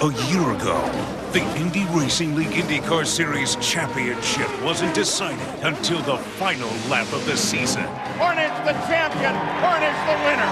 A year ago, the Indy Racing League IndyCar Series Championship wasn't decided until the final lap of the season. Hornet's the champion, Hornet's the winner.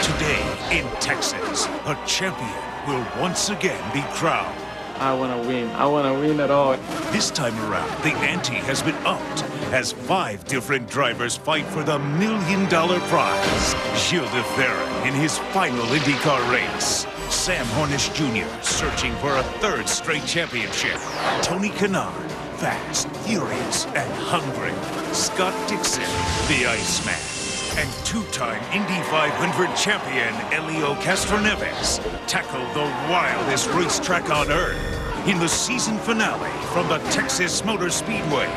Today, in Texas, a champion will once again be crowned. I want to win. I want to win it all. This time around, the ante has been upped as 5 different drivers fight for the $1 million prize. Gilles de Ferran in his final IndyCar race. Sam Hornish Jr. searching for a 3rd straight championship. Tony Kanaan, fast, furious, and hungry. Scott Dixon, the Iceman. And 2-time Indy 500 champion Elio Castroneves tackle the wildest racetrack on earth in the season finale from the Texas Motor Speedway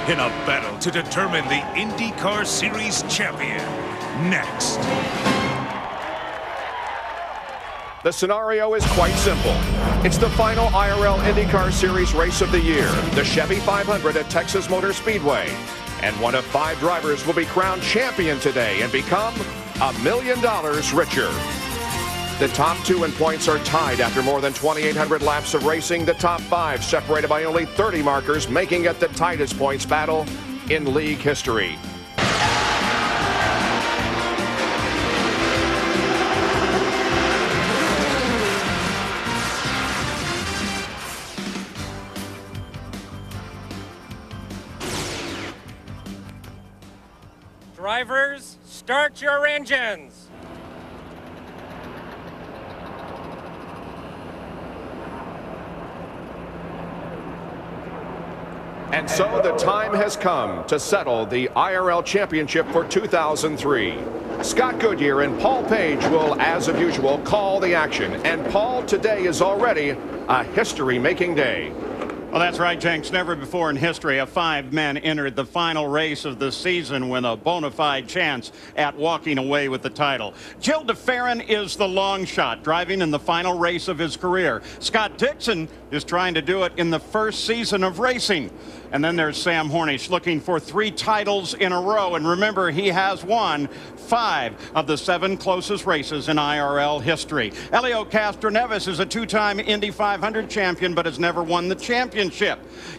in a battle to determine the IndyCar Series champion. Next. The scenario is quite simple. It's the final IRL IndyCar Series race of the year, the Chevy 500 at Texas Motor Speedway. And one of 5 drivers will be crowned champion today and become $1 million richer. The top 2 in points are tied after more than 2,800 laps of racing. The top 5 separated by only 30 markers, making it the tightest points battle in league history. Drivers, start your engines. And so the time has come to settle the IRL Championship for 2003. Scott Goodyear and Paul Page will, as of usual, call the action. And Paul, today is already a history-making day. Well, that's right, Jenks. Never before in history have 5 men entered the final race of the season with a bona fide chance at walking away with the title. Gilles de Ferran is the long shot, driving in the final race of his career. Scott Dixon is trying to do it in the first season of racing. And then there's Sam Hornish looking for 3 titles in a row. And remember, he has won 5 of the 7 closest races in IRL history. Elio Castroneves is a 2-time Indy 500 champion, but has never won the championship.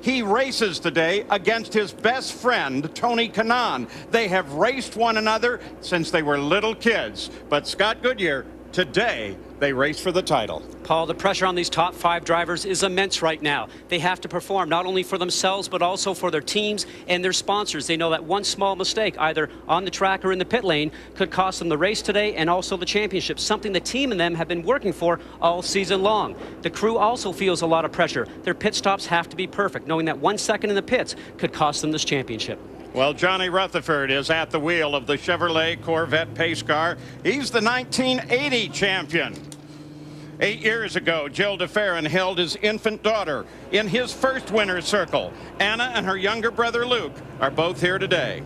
He races today against his best friend, Tony Kanaan. They have raced one another since they were little kids. But Scott Goodyear, today, they race for the title. Paul, the pressure on these top 5 drivers is immense right now. They have to perform not only for themselves, but also for their teams and their sponsors. They know that one small mistake, either on the track or in the pit lane, could cost them the race today and also the championship, something the team and them have been working for all season long. The crew also feels a lot of pressure. Their pit stops have to be perfect, knowing that 1 second in the pits could cost them this championship. Well, Johnny Rutherford is at the wheel of the Chevrolet Corvette pace car. He's the 1980 champion. 8 years ago, Gilles de Ferran held his infant daughter in his first winner's circle. Anna and her younger brother Luke are both here today.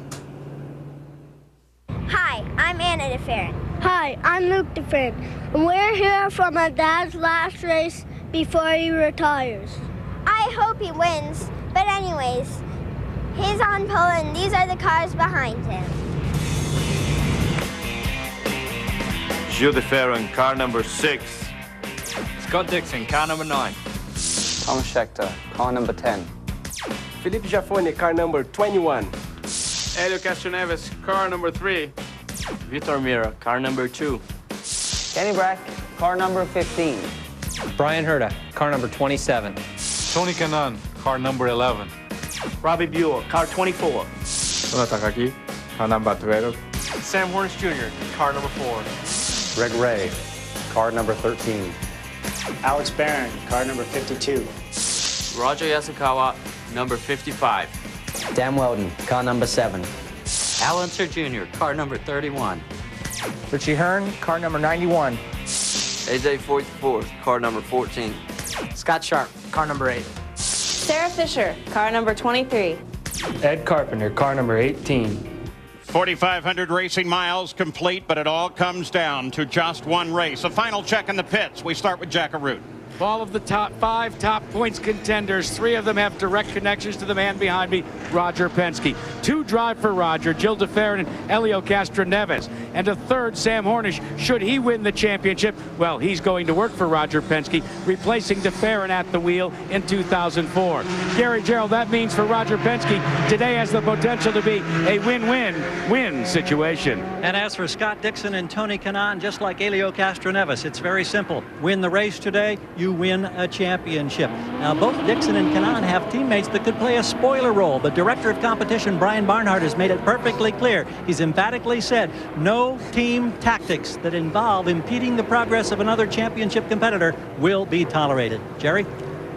Hi, I'm Anna de Ferran. Hi, I'm Luke de Ferran. And we're here for my dad's last race before he retires. I hope he wins, but anyways, he's on pole and these are the cars behind him. Gilles de Ferran, car number 6. Scott Dixon, car number 9. Thomas Scheckter, car number 10. Felipe Giafone, car number 21. Elio Castroneves, car number 3. Vitor Mira, car number 2. Kenny Brack, car number 15. Brian Herta, car number 27. Tony Kanaan, car number 11. Robbie Buell, car 24. Takaki, car number 12. Sam Hornish Jr., car number 4. Greg Ray, car number 13. Alex Barron, car number 52. Roger Yasukawa, number 55. Dan Weldon, car number 7. Alan Sir Jr., car number 31. Richie Hearn, car number 91. AJ 44, car number 14. Scott Sharp, car number 8. Sarah Fisher, car number 23. Ed Carpenter, car number 18. 4,500 racing miles complete, but it all comes down to just one race. A final check in the pits. We start with Jack Arute. All of the top 5 top points contenders, 3 of them have direct connections to the man behind me, Roger Penske. 2 drive for Roger, Gil DeFerrin and Helio Castroneves. And a third, Sam Hornish. Should he win the championship, well, he's going to work for Roger Penske, replacing DeFerrin at the wheel in 2004. Gary Gerald, that means for Roger Penske, today has the potential to be a win-win-win situation. And as for Scott Dixon and Tony Kanaan, just like Helio Castroneves, it's very simple. Win the race today, you win a championship. Now, both Dixon and Kanaan have teammates that could play a spoiler role, but Director of Competition Brian Barnhart has made it perfectly clear. He's emphatically said no team tactics that involve impeding the progress of another championship competitor will be tolerated. Jerry?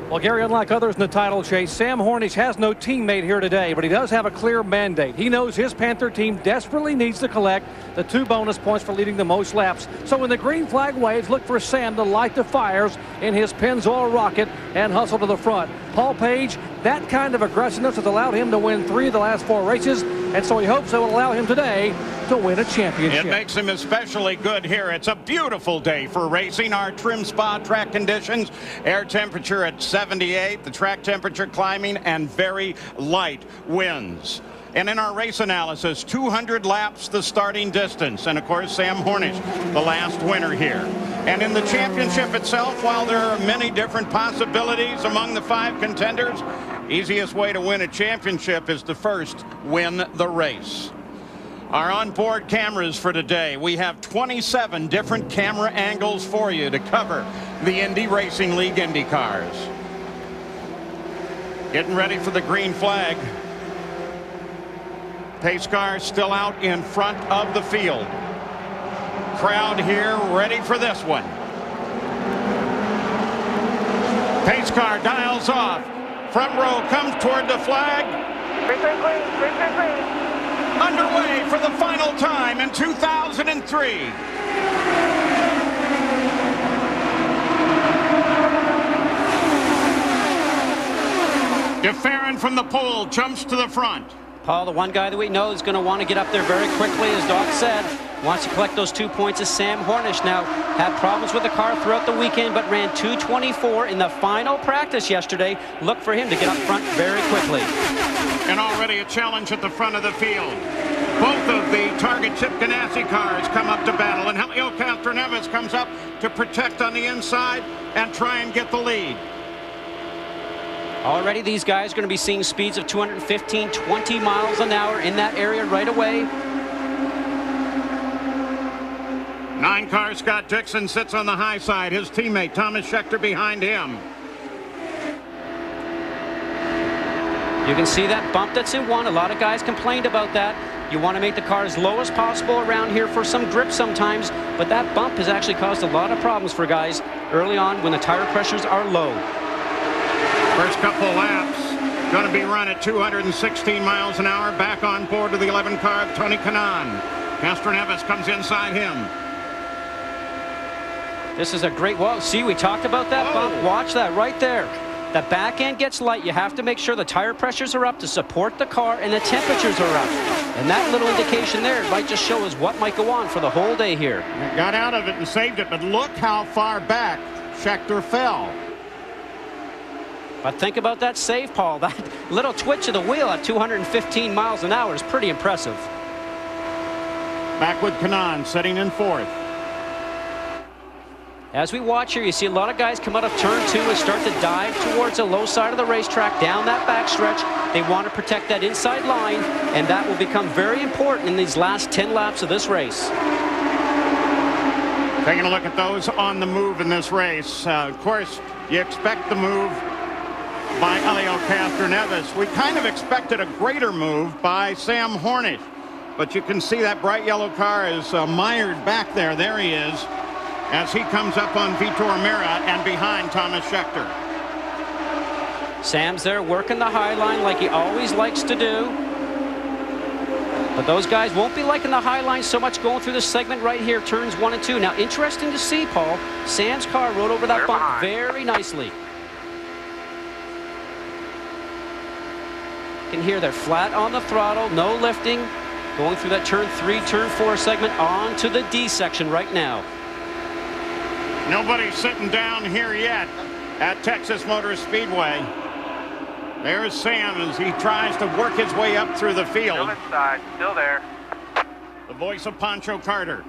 Well, Gary, unlike others in the title chase, Sam Hornish has no teammate here today, but he does have a clear mandate. He knows his Panther team desperately needs to collect the 2 bonus points for leading the most laps. So when the green flag waves, look for Sam to light the fires in his Pennzoil rocket and hustle to the front. Paul Page, that kind of aggressiveness has allowed him to win 3 of the last 4 races, and so he hopes it will allow him today to win a championship. It makes him especially good here. It's a beautiful day for racing. Our trim spa track conditions, air temperature at 78, the track temperature climbing, and very light winds. And in our race analysis, 200 laps the starting distance, and of course Sam Hornish, the last winner here. And in the championship itself, while there are many different possibilities among the 5 contenders, easiest way to win a championship is to first win the race. Our onboard cameras for today, we have 27 different camera angles for you to cover the Indy Racing League IndyCars. Getting ready for the green flag. Pace car still out in front of the field. Crowd here ready for this one. Pace car dials off. Front row comes toward the flag. Underway for the final time in 2003. DeFerrin from the pole jumps to the front. Paul, the one guy that we know is going to want to get up there very quickly, as Doc said, wants to collect those 2 points, is Sam Hornish. Now, had problems with the car throughout the weekend, but ran 2:24 in the final practice yesterday. Look for him to get up front very quickly. And already a challenge at the front of the field. Both of the Target Chip Ganassi cars come up to battle, and Helio Castroneves comes up to protect on the inside and try and get the lead. Already these guys are going to be seeing speeds of 215, 20 miles an hour in that area right away. 9-car Scott Dixon sits on the high side. His teammate Thomas Scheckter behind him. You can see that bump that's in 1. A lot of guys complained about that. You want to make the car as low as possible around here for some grip sometimes, but that bump has actually caused a lot of problems for guys early on when the tire pressures are low. First couple laps going to be run at 216 miles an hour. Back on board to the 11-car of Tony Kanaan. Castroneves comes inside him. This is a great walk. See, we talked about that bump. Watch that right there. The back end gets light. You have to make sure the tire pressures are up to support the car and the temperatures are up. And that little indication there might just show us what might go on for the whole day here. Got out of it and saved it, but look how far back Scheckter fell. But think about that save, Paul. That little twitch of the wheel at 215 miles an hour is pretty impressive. Back with Kanaan sitting in 4th. As we watch here, you see a lot of guys come out of turn 2 and start to dive towards the low side of the racetrack, down that backstretch. They want to protect that inside line, and that will become very important in these last 10 laps of this race. Taking a look at those on the move in this race. Of course, you expect the move by Helio Castroneves. We kind of expected a greater move by Sam Hornish, but you can see that bright yellow car is mired back there. There he is, as he comes up on Vitor Meira and behind Thomas Scheckter. Sam's there working the high line like he always likes to do. But those guys won't be liking the high line so much going through this segment right here, turns 1 and 2. Now, interesting to see, Paul, Sam's car rode over that bump very nicely. You can hear they're flat on the throttle, no lifting, going through that turn 3, turn 4 segment onto the D section right now. Nobody's sitting down here yet. at Texas Motor Speedway. There's Sam as he tries to work his way up through the field. Still inside, still there. The voice of Pancho Carter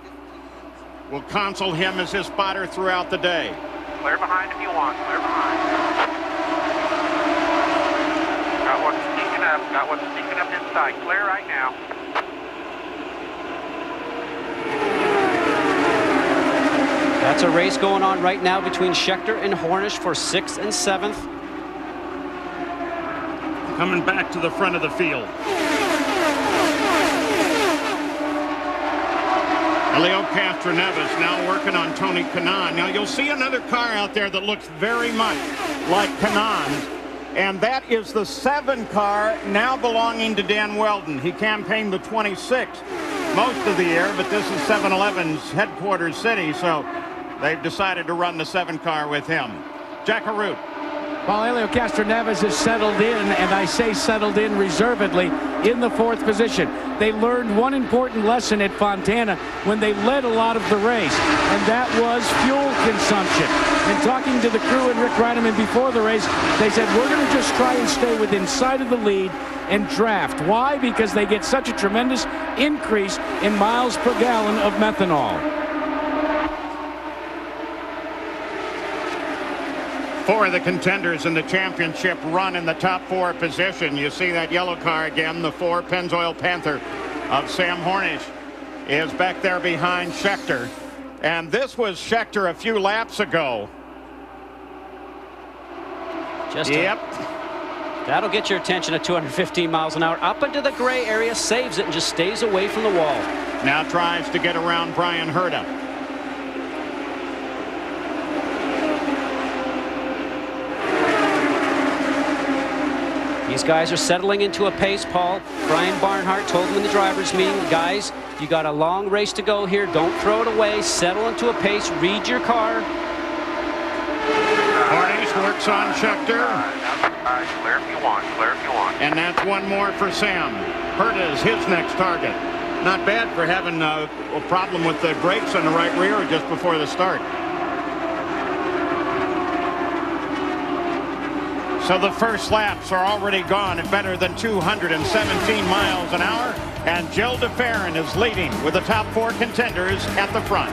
will counsel him as his spotter throughout the day. Clear behind if you want, clear behind. Got one sneaking up inside. Clear right now. That's a race going on right now between Scheckter and Hornish for 6th and 7th. Coming back to the front of the field. Elio Castroneves now working on Tony Kanaan. Now you'll see another car out there that looks very much like Kanaan's, and that is the 7 car now belonging to Dan Weldon. He campaigned the 26 most of the year, but this is 7-Eleven's headquarters city, so they've decided to run the 7 car with him. Jack Arute. Well, Elio Castroneves is settled in, and I say settled in reservedly, in the 4th position. They learned one important lesson at Fontana when they led a lot of the race, and that was fuel consumption. And talking to the crew and Rick Reineman before the race, they said, we're going to just try and stay within sight of the lead and draft. Why? Because they get such a tremendous increase in miles per gallon of methanol. 4 of the contenders in the championship run in the top 4 position. You see that yellow car again, the 4 Pennzoil Panther of Sam Hornish is back there behind Scheckter. And this was Scheckter a few laps ago. That'll get your attention at 215 miles an hour. Up into the gray area, saves it, and just stays away from the wall. Now tries to get around Brian Herta. These guys are settling into a pace, Paul. Brian Barnhart told them in the driver's meeting, guys, you got a long race to go here. Don't throw it away. Settle into a pace. Read your car. Hornish works on Scheckter. Clear if you want, clear if you want. And that's one more for Sam. Herta is his next target. Not bad for having a problem with the brakes on the right rear just before the start. So the first laps are already gone at better than 217 miles an hour, and Jill DeFerrin is leading with the top 4 contenders at the front.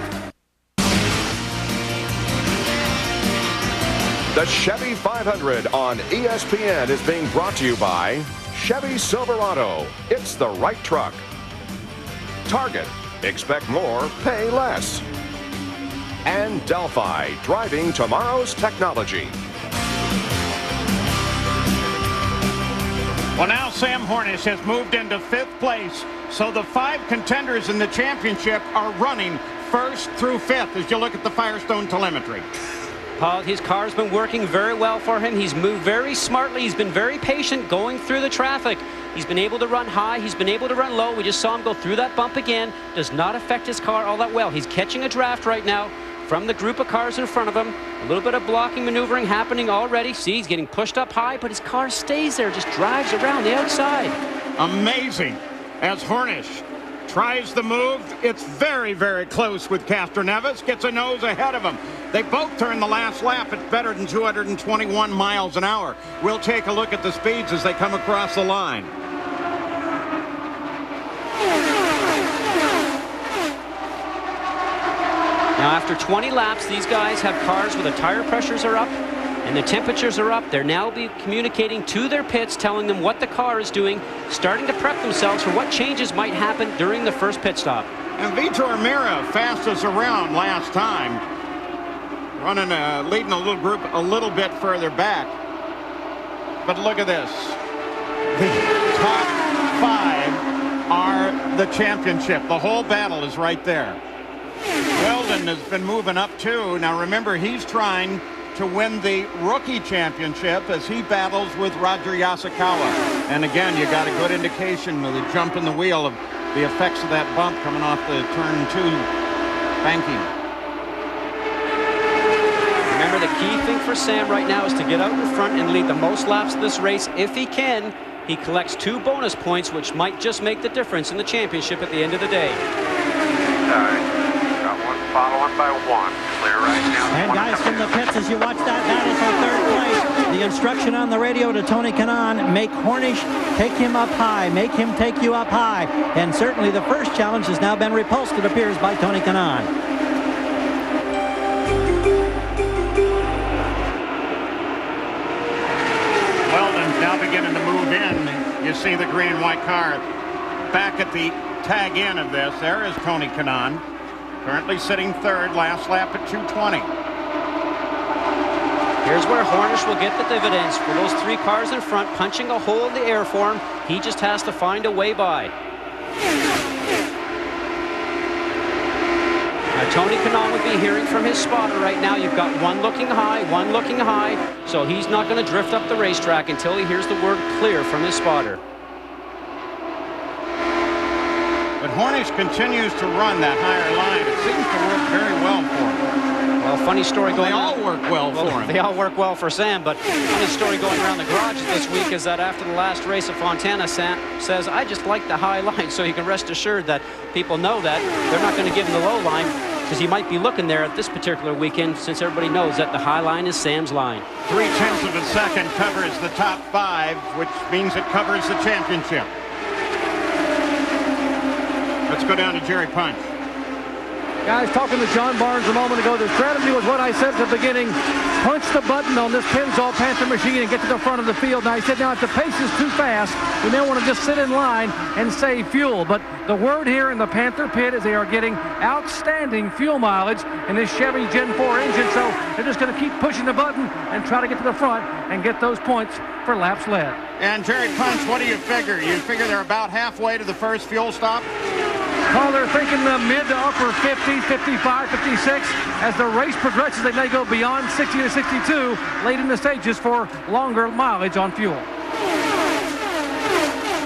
The Chevy 500 on ESPN is being brought to you by Chevy Silverado. It's the right truck. Target. Expect more, pay less. And Delphi, driving tomorrow's technology. Well, now Sam Hornish has moved into 5th place, so the 5 contenders in the championship are running 1st through 5th as you look at the Firestone telemetry. Paul, his car's been working very well for him. He's moved very smartly. He's been very patient going through the traffic. He's been able to run high. He's been able to run low. We just saw him go through that bump again. Does not affect his car all that well. He's catching a draft right now from the group of cars in front of him. A little bit of blocking maneuvering happening already. See, he's getting pushed up high, but his car stays there, just drives around the outside. Amazing. As Hornish tries the move, it's very, very close with Castroneves. Gets a nose ahead of him. They both turn the last lap at better than 221 miles an hour. We'll take a look at the speeds as they come across the line. Now, after 20 laps, these guys have cars where the tire pressures are up and the temperatures are up. They're now communicating to their pits, telling them what the car is doing, starting to prep themselves for what changes might happen during the first pit stop. And Vitor Mira fastest around last time, running leading a little group a little bit further back. But look at this. The top 5 are the championship. The whole battle is right there. Weldon has been moving up too. Now remember, he's trying to win the rookie championship as he battles with Roger Yasukawa. And again, you got a good indication of the jump in the wheel of the effects of that bump coming off the turn 2 banking. Remember, the key thing for Sam right now is to get out in front and lead the most laps of this race if he can. He collects 2 bonus points, which might just make the difference in the championship at the end of the day. Got one following by 1. Clear right now. And guys from the pits, as you watch that battle for third the instruction on the radio to Tony Kanaan, make Hornish take him up high, make him take you up high. And certainly the first challenge has now been repulsed, it appears, by Tony Kanaan. Weldon's now beginning to move in. You see the green and white car back at the tag end of this. There is Tony Kanaan, currently sitting third, last lap at 2:20. Here's where Hornish will get the dividends for those three cars in front, punching a hole in the air for him. He just has to find a way by. Now, Tony Kanaan would be hearing from his spotter right now. You've got one looking high, one looking high. So he's not going to drift up the racetrack until he hears the word clear from his spotter. But Hornish continues to run that higher line. It seems to work very well for him. Well, funny story going on. They all work well for him. They all work well for Sam, but funny story going around the garage this week is that after the last race of Fontana, Sam says, I just like the high line, so you can rest assured that people know that they're not going to give him the low line, because he might be looking there at this particular weekend, since everybody knows that the high line is Sam's line. 0.3 of a second covers the top 5, which means it covers the championship. Let's go down to Jerry Punch. Guys, talking to John Barnes a moment ago, the strategy was what I said at the beginning. Punch the button on this Pennzoil Panther machine and get to the front of the field. Now, I said, now, if the pace is too fast, we may want to just sit in line and save fuel. But the word here in the Panther pit is they are getting outstanding fuel mileage in this Chevy Gen 4 engine. So they're just going to keep pushing the button and try to get to the front and get those points for laps led. And Jerry Punch, what do you figure? You figure they're about halfway to the first fuel stop? Well, they're thinking the mid to upper 50s, 55, 56. As the race progresses, they may go beyond 60 to 62 late in the stages for longer mileage on fuel.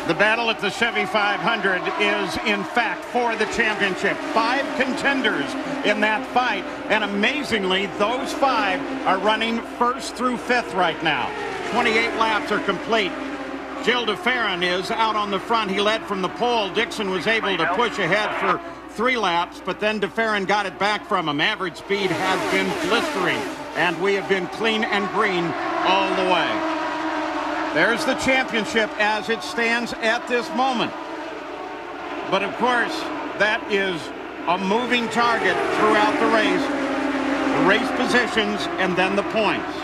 The battle at the Chevy 500 is, in fact, for the championship. 5 contenders in that fight, and amazingly, those 5 are running 1st through 5th right now. 28 laps are complete. Gilles de Ferran is out on the front. He led from the pole. Dixon was able to push ahead for 3 laps, but then de Ferran got it back from him. Average speed has been blistering, and we have been clean and green all the way. There's the championship as it stands at this moment. But of course, that is a moving target throughout the race. The race positions and then the points.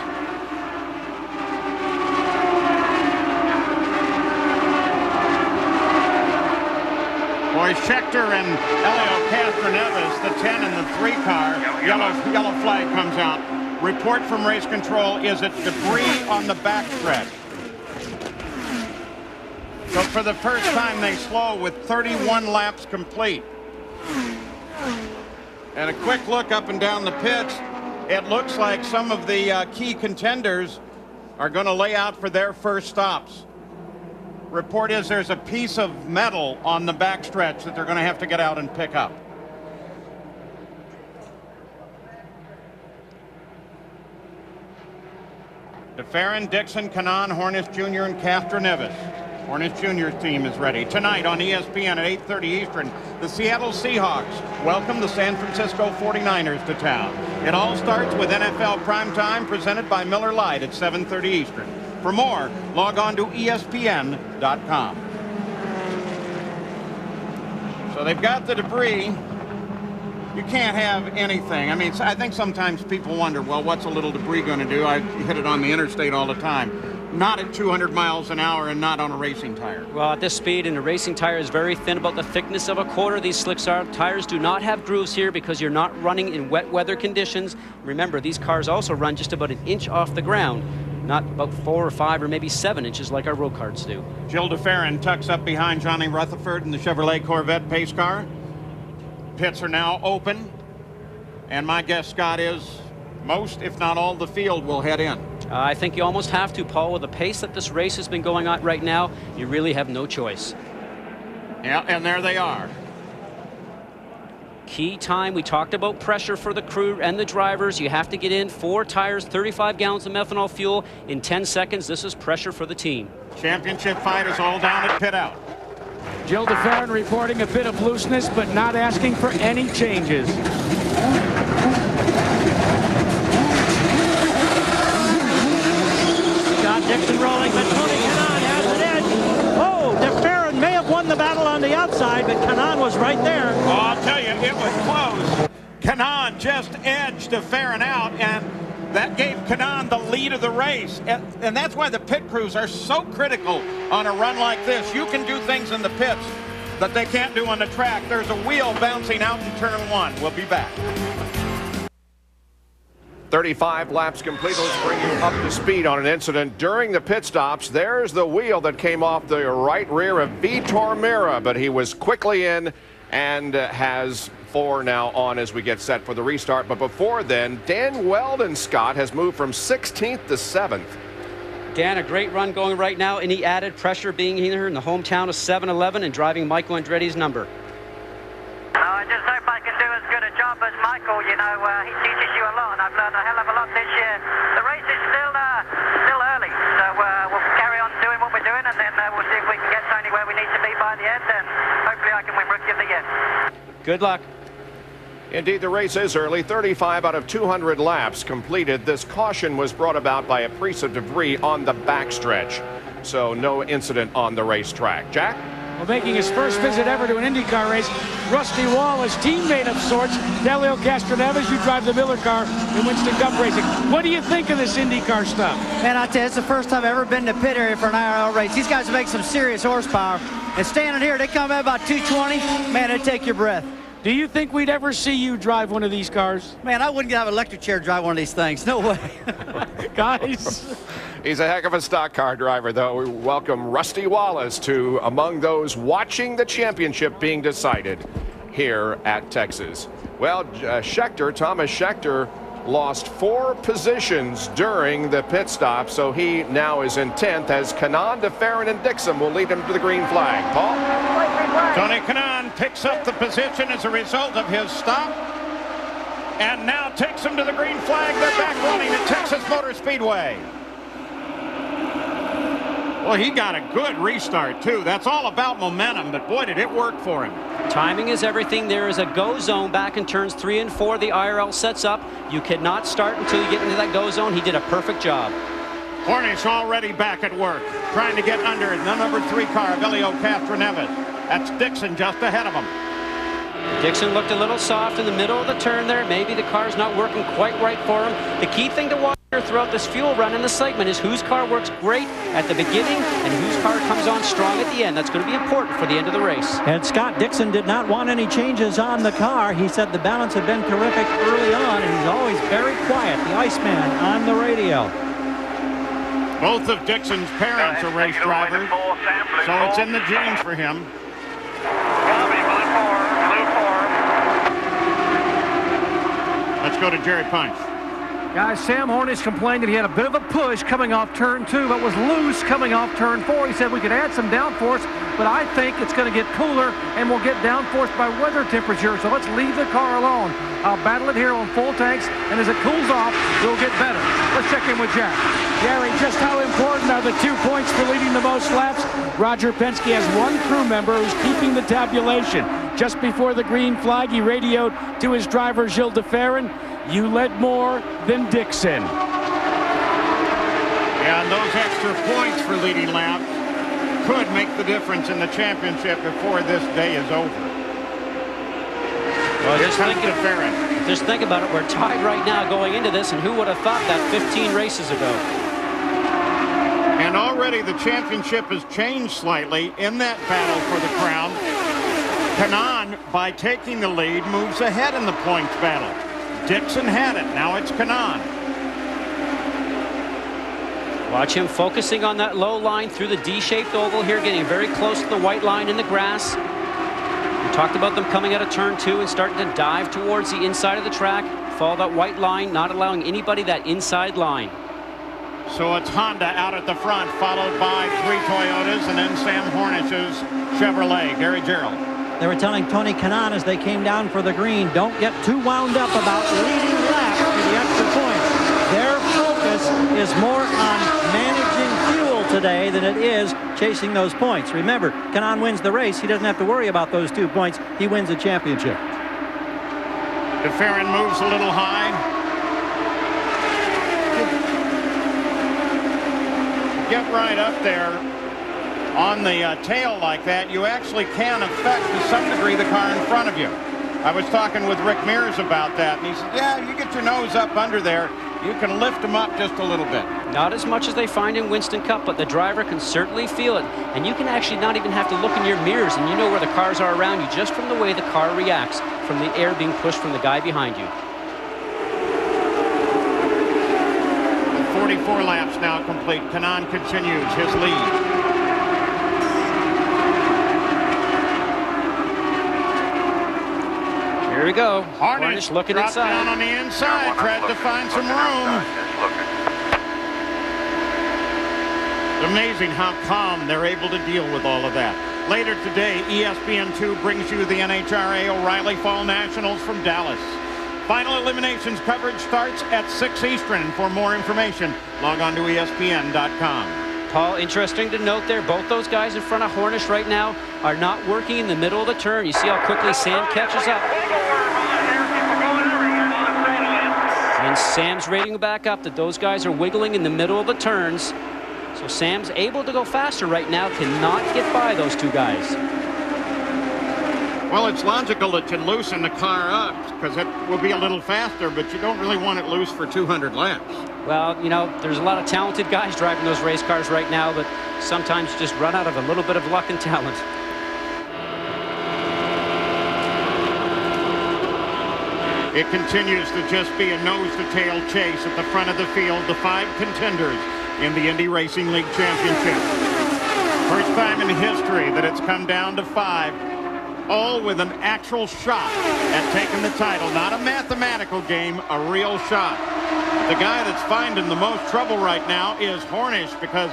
Boys, Schechter and Elio Castroneves, the 10 and the 3 car. Yellow flag comes out. Report from race control is it debris on the backstretch. So for the first time they slow with 31 laps complete. And a quick look up and down the pits. It looks like some of the key contenders are going to lay out for their first stops. Report is there's a piece of metal on the backstretch that they're going to have to get out and pick up. De Ferran, Dixon, Kanaan, Hornish Jr., and Castroneves. Hornish Jr.'s team is ready. Tonight on ESPN at 8:30 Eastern, the Seattle Seahawks welcome the San Francisco 49ers to town. It all starts with NFL Primetime presented by Miller Lite at 7:30 Eastern. For more, log on to ESPN.com. So they've got the debris. You can't have anything. I mean, I think sometimes people wonder, well, what's a little debris going to do? I hit it on the interstate all the time. Not at 200 miles an hour and not on a racing tire. Well, at this speed, and a racing tire is very thin, about the thickness of a quarter. These slick tires do not have grooves here because you're not running in wet weather conditions. Remember, these cars also run just about 1 inch off the ground, not about 4 or 5 or maybe 7 inches like our road cars do. Gilles de Ferran tucks up behind Johnny Rutherford in the Chevrolet Corvette pace car. Pits are now open, and my guess, Scott, is most, if not all, the field will head in. I think you almost have to, Paul. With the pace that this race has been going on right now, you really have no choice. Yeah, and there they are. Key time, we talked about pressure for the crew and the drivers. You have to get in 4 tires, 35 gallons of methanol fuel in 10 seconds. This is pressure for the team. Championship fight is all down at pit out. Gilles de Ferran reporting a bit of looseness, but not asking for any changes. Dixon rolling, but Tony Kanaan has an edge. Oh, DeFerrin may have won the battle on the outside, but Kanaan was right there. Oh, I'll tell you, it was close. Kanaan just edged DeFerrin out, and that gave Kanaan the lead of the race. And that's why the pit crews are so critical on a run like this. You can do things in the pits that they can't do on the track. There's a wheel bouncing out in turn 1. We'll be back. 35 laps complete. Let's bring you up to speed on an incident during the pit stops. There's the wheel that came off the right rear of Vitor Meira, but he was quickly in and has 4 now on as we get set for the restart. But before then, Dan Weldon, Scott, has moved from 16th to 7th. Dan, a great run going right now. Any added pressure being here in the hometown of 7-Eleven and driving Michael Andretti's number? I just hope I can do as good a job as Michael. You know, he teaches you a lot, and I've learned a hell of a lot this year. The race is still early, so we'll carry on doing what we're doing, and then we'll see if we can get Tony where we need to be by the end, and hopefully I can win Rookie of the Year. Good luck. Indeed, the race is early. 35 out of 200 laps completed. This caution was brought about by a piece of debris on the backstretch, so no incident on the racetrack. Jack? Well, making his first visit ever to an IndyCar race, Rusty Wallace, teammate of sorts, Helio Castroneves, you drive the Miller car in Winston Cup racing. What do you think of this IndyCar stuff? Man, I tell you, it's the first time I've ever been to pit area for an IRL race. These guys make some serious horsepower. And standing here, they come at about 220. Man, they take your breath. Do you think we'd ever see you drive one of these cars? Man, I wouldn't have an electric chair to drive one of these things. No way. Guys. He's a heck of a stock car driver, though. We welcome Rusty Wallace to among those watching the championship being decided here at Texas. Well, Thomas Scheckter, lost 4 positions during the pit stop, so he now is in 10th as Kanaan, DeFerrin, and Dixon will lead him to the green flag. Paul? Tony Kanaan picks up the position as a result of his stop and now takes him to the green flag. They're back running at Texas Motor Speedway. Well, he got a good restart, too. That's all about momentum, but boy, did it work for him. Timing is everything. There is a go zone back in turns 3 and 4. The IRL sets up. You cannot start until you get into that go zone. He did a perfect job. Hornish already back at work, trying to get under the number 3 car of Helio Castroneves. That's Dixon just ahead of him. Dixon looked a little soft in the middle of the turn there. Maybe the car's not working quite right for him. The key thing to watch throughout this fuel run in the segment is whose car works great at the beginning and whose car comes on strong at the end. That's going to be important for the end of the race. And Scott Dixon did not want any changes on the car. He said the balance had been terrific early on, and he's always very quiet, the Iceman on the radio. Both of Dixon's parents are race drivers, so it's in the genes for him. Let's go to Jerry Punch. Guys, Sam Hornish complained that he had a bit of a push coming off turn 2, but was loose coming off turn 4. He said we could add some downforce, but I think it's going to get cooler and we'll get downforce by weather temperature. So let's leave the car alone. I'll battle it here on full tanks, and as it cools off, we'll get better. Let's check in with Jack. Gary, just how important are the 2 points for leading the most laps? Roger Penske has 1 crew member who's keeping the tabulation. Just before the green flag, he radioed to his driver, Gilles DeFerrin, "You led more than Dixon." Yeah, and those extra points for leading laps could make the difference in the championship before this day is over. Well, just think about it. We're tied right now going into this, and who would have thought that 15 races ago? And already the championship has changed slightly in that battle for the crown. Kanaan, by taking the lead, moves ahead in the points battle. Dixon had it. Now it's Kanaan. Watch him focusing on that low line through the D-shaped oval here, getting very close to the white line in the grass. We talked about them coming out of turn 2 and starting to dive towards the inside of the track. Follow that white line, not allowing anybody that inside line. So it's Honda out at the front, followed by 3 Toyotas, and then Sam Hornish's Chevrolet. Gary Gerald. They were telling Tony Kanaan as they came down for the green, don't get too wound up about leading laps for the extra points. Their focus is more on managing fuel today than it is chasing those points. Remember, Kanaan wins the race. He doesn't have to worry about those 2 points. He wins the championship. DeFerrin moves a little high. get right up there on the tail like that, you actually can affect to some degree the car in front of you. I was talking with Rick Mears about that, and he said, yeah, you get your nose up under there, you can lift them up just a little bit. Not as much as they find in Winston Cup, but the driver can certainly feel it. And you can actually not even have to look in your mirrors, and you know where the cars are around you just from the way the car reacts from the air being pushed from the guy behind you. 44 laps now complete. Kanaan continues his lead. Here we go. Harnish looking dropped inside. down on the inside, tried to find some room. It's amazing how calm they're able to deal with all of that. Later today, ESPN2 brings you the NHRA O'Reilly Fall Nationals from Dallas. Final eliminations coverage starts at 6 Eastern. And for more information, log on to ESPN.com. Paul, interesting to note there, both those guys in front of Hornish right now are not working in the middle of the turn. You see how quickly Sam catches up. And Sam's rating back up that those guys are wiggling in the middle of the turns. So Sam's able to go faster right now, cannot get by those two guys. Well, it's logical that you loosen the car up because it will be a little faster, but you don't really want it loose for 200 laps. Well, you know, there's a lot of talented guys driving those race cars right now, but sometimes you just run out of a little bit of luck and talent. It continues to just be a nose-to-tail chase at the front of the field. The 5 contenders in the Indy Racing League Championship. First time in history that it's come down to 5, all with an actual shot at taking the title. Not a mathematical game, a real shot. The guy that's finding the most trouble right now is Hornish, because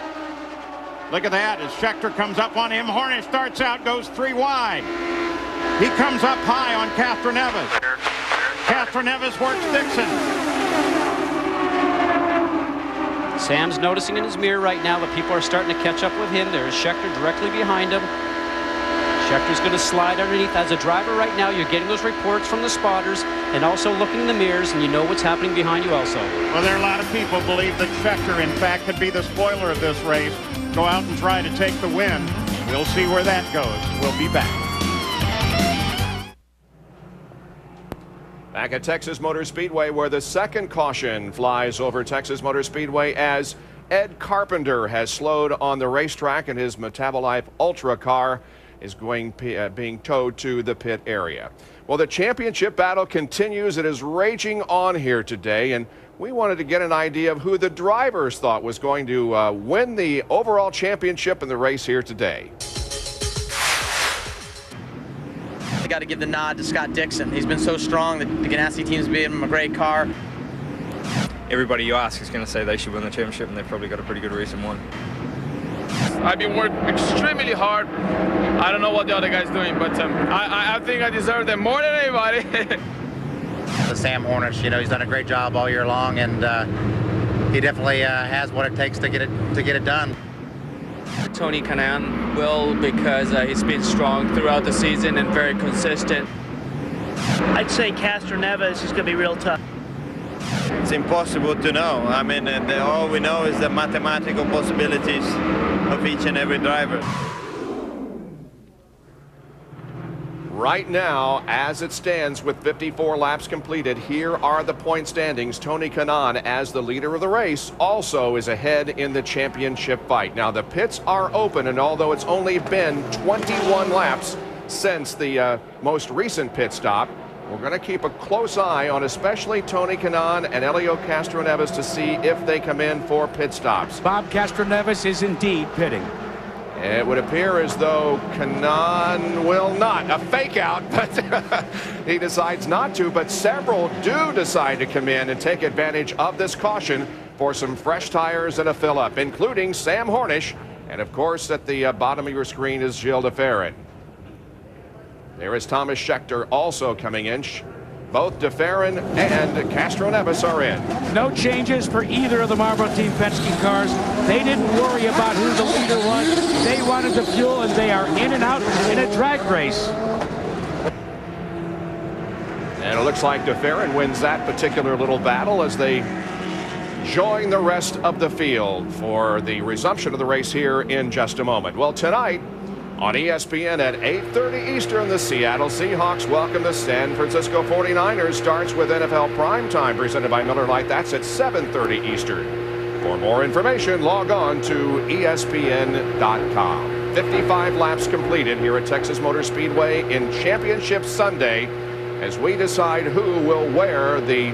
look at that, as Scheckter comes up on him, Hornish starts out, goes 3 wide. He comes up high on Castroneves. Castroneves works Dixon. Sam's noticing in his mirror right now that people are starting to catch up with him. There's Scheckter directly behind him. Schecter's going to slide underneath. As a driver right now, you're getting those reports from the spotters and also looking in the mirrors, and you know what's happening behind you also. Well, there are a lot of people believe that Scheckter, in fact, could be the spoiler of this race. Go out and try to take the win. We'll see where that goes. We'll be back. Back at Texas Motor Speedway, where the second caution flies over Texas Motor Speedway as Ed Carpenter has slowed on the racetrack and his Metabolife Ultra car is being towed to the pit area. Well, the championship battle continues. It is raging on here today, and we wanted to get an idea of who the drivers thought was going to win the overall championship in the race here today. I got to give the nod to Scott Dixon. He's been so strong that the Ganassi team's given him a great car. Everybody you ask is going to say they should win the championship, and they've probably got a pretty good reason why. I've been working extremely hard. I don't know what the other guy's doing, but I think I deserve them more than anybody. Sam Hornish, you know, he's done a great job all year long, and he definitely has what it takes to get it done. Tony Kanaan will, because he's been strong throughout the season and very consistent. I'd say Castroneves is going to be real tough. It's impossible to know. I mean, all we know is the mathematical possibilities of each and every driver. Right now, as it stands with 54 laps completed, here are the point standings. Tony Kanaan, as the leader of the race, also is ahead in the championship fight. Now, the pits are open, and although it's only been 21 laps since the most recent pit stop, we're going to keep a close eye on especially Tony Kanaan and Helio Castroneves to see if they come in for pit stops. Bob Castroneves is indeed pitting. It would appear as though Kanaan will not. A fake out, but he decides not to. But several do decide to come in and take advantage of this caution for some fresh tires and a fill-up, including Sam Hornish. And, of course, at the bottom of your screen is Gilles de Ferran. There is Thomas Scheckter also coming in. Both de Ferran and Castroneves are in. No changes for either of the Marlboro Team Penske cars. They didn't worry about who the leader was. They wanted the fuel, and they are in and out in a drag race. And it looks like de Ferran wins that particular little battle as they join the rest of the field for the resumption of the race here in just a moment. Well, tonight on ESPN at 8:30 Eastern, the Seattle Seahawks welcome the San Francisco 49ers. Starts with NFL Primetime presented by Miller Lite. That's at 7:30 Eastern. For more information, log on to ESPN.com. 55 laps completed here at Texas Motor Speedway in Championship Sunday as we decide who will wear the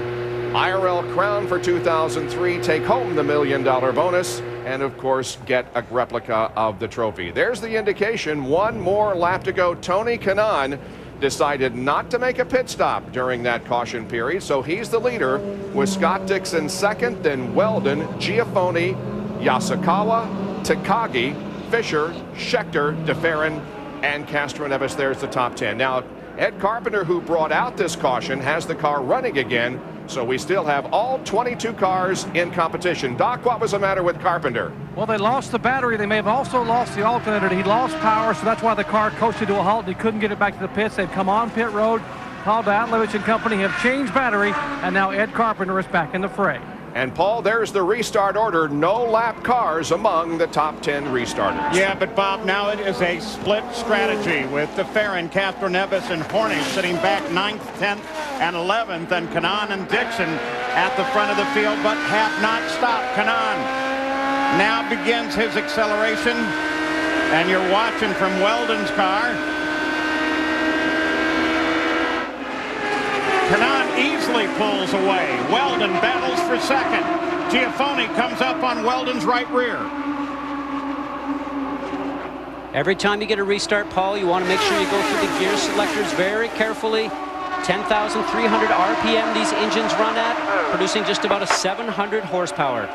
IRL crown for 2003, take home the $1 million bonus, and of course get a replica of the trophy. There's the indication. One more lap to go. Tony Kanaan decided not to make a pit stop during that caution period, so he's the leader with Scott Dixon second, then Weldon, Giafoni, Yasukawa, Takagi, Fisher, Schechter, DeFerrin, and Castroneves. There's the top 10. Now, Ed Carpenter, who brought out this caution, has the car running again, so we still have all 22 cars in competition. Doc, what was the matter with Carpenter? Well, they lost the battery. They may have also lost the alternator. He lost power, so that's why the car coasted to a halt. He couldn't get it back to the pits. They've come on pit road. Paul Datlevich and company have changed battery, and now Ed Carpenter is back in the fray. And Paul, there's the restart order. No lap cars among the top 10 restarters. Yeah, but Bob, now it is a split strategy with DeFerrin, Castroneves, and Hornish sitting back 9th, 10th, and 11th, and Kanaan and Dixon at the front of the field, but have not stopped. Kanaan now begins his acceleration, and you're watching from Weldon's car. Kanaan easily pulls away. Weldon battles for second. Giafoni comes up on Weldon's right rear. Every time you get a restart, Paul, you want to make sure you go through the gear selectors very carefully. 10,300 RPM these engines run at, producing just about a 700 horsepower.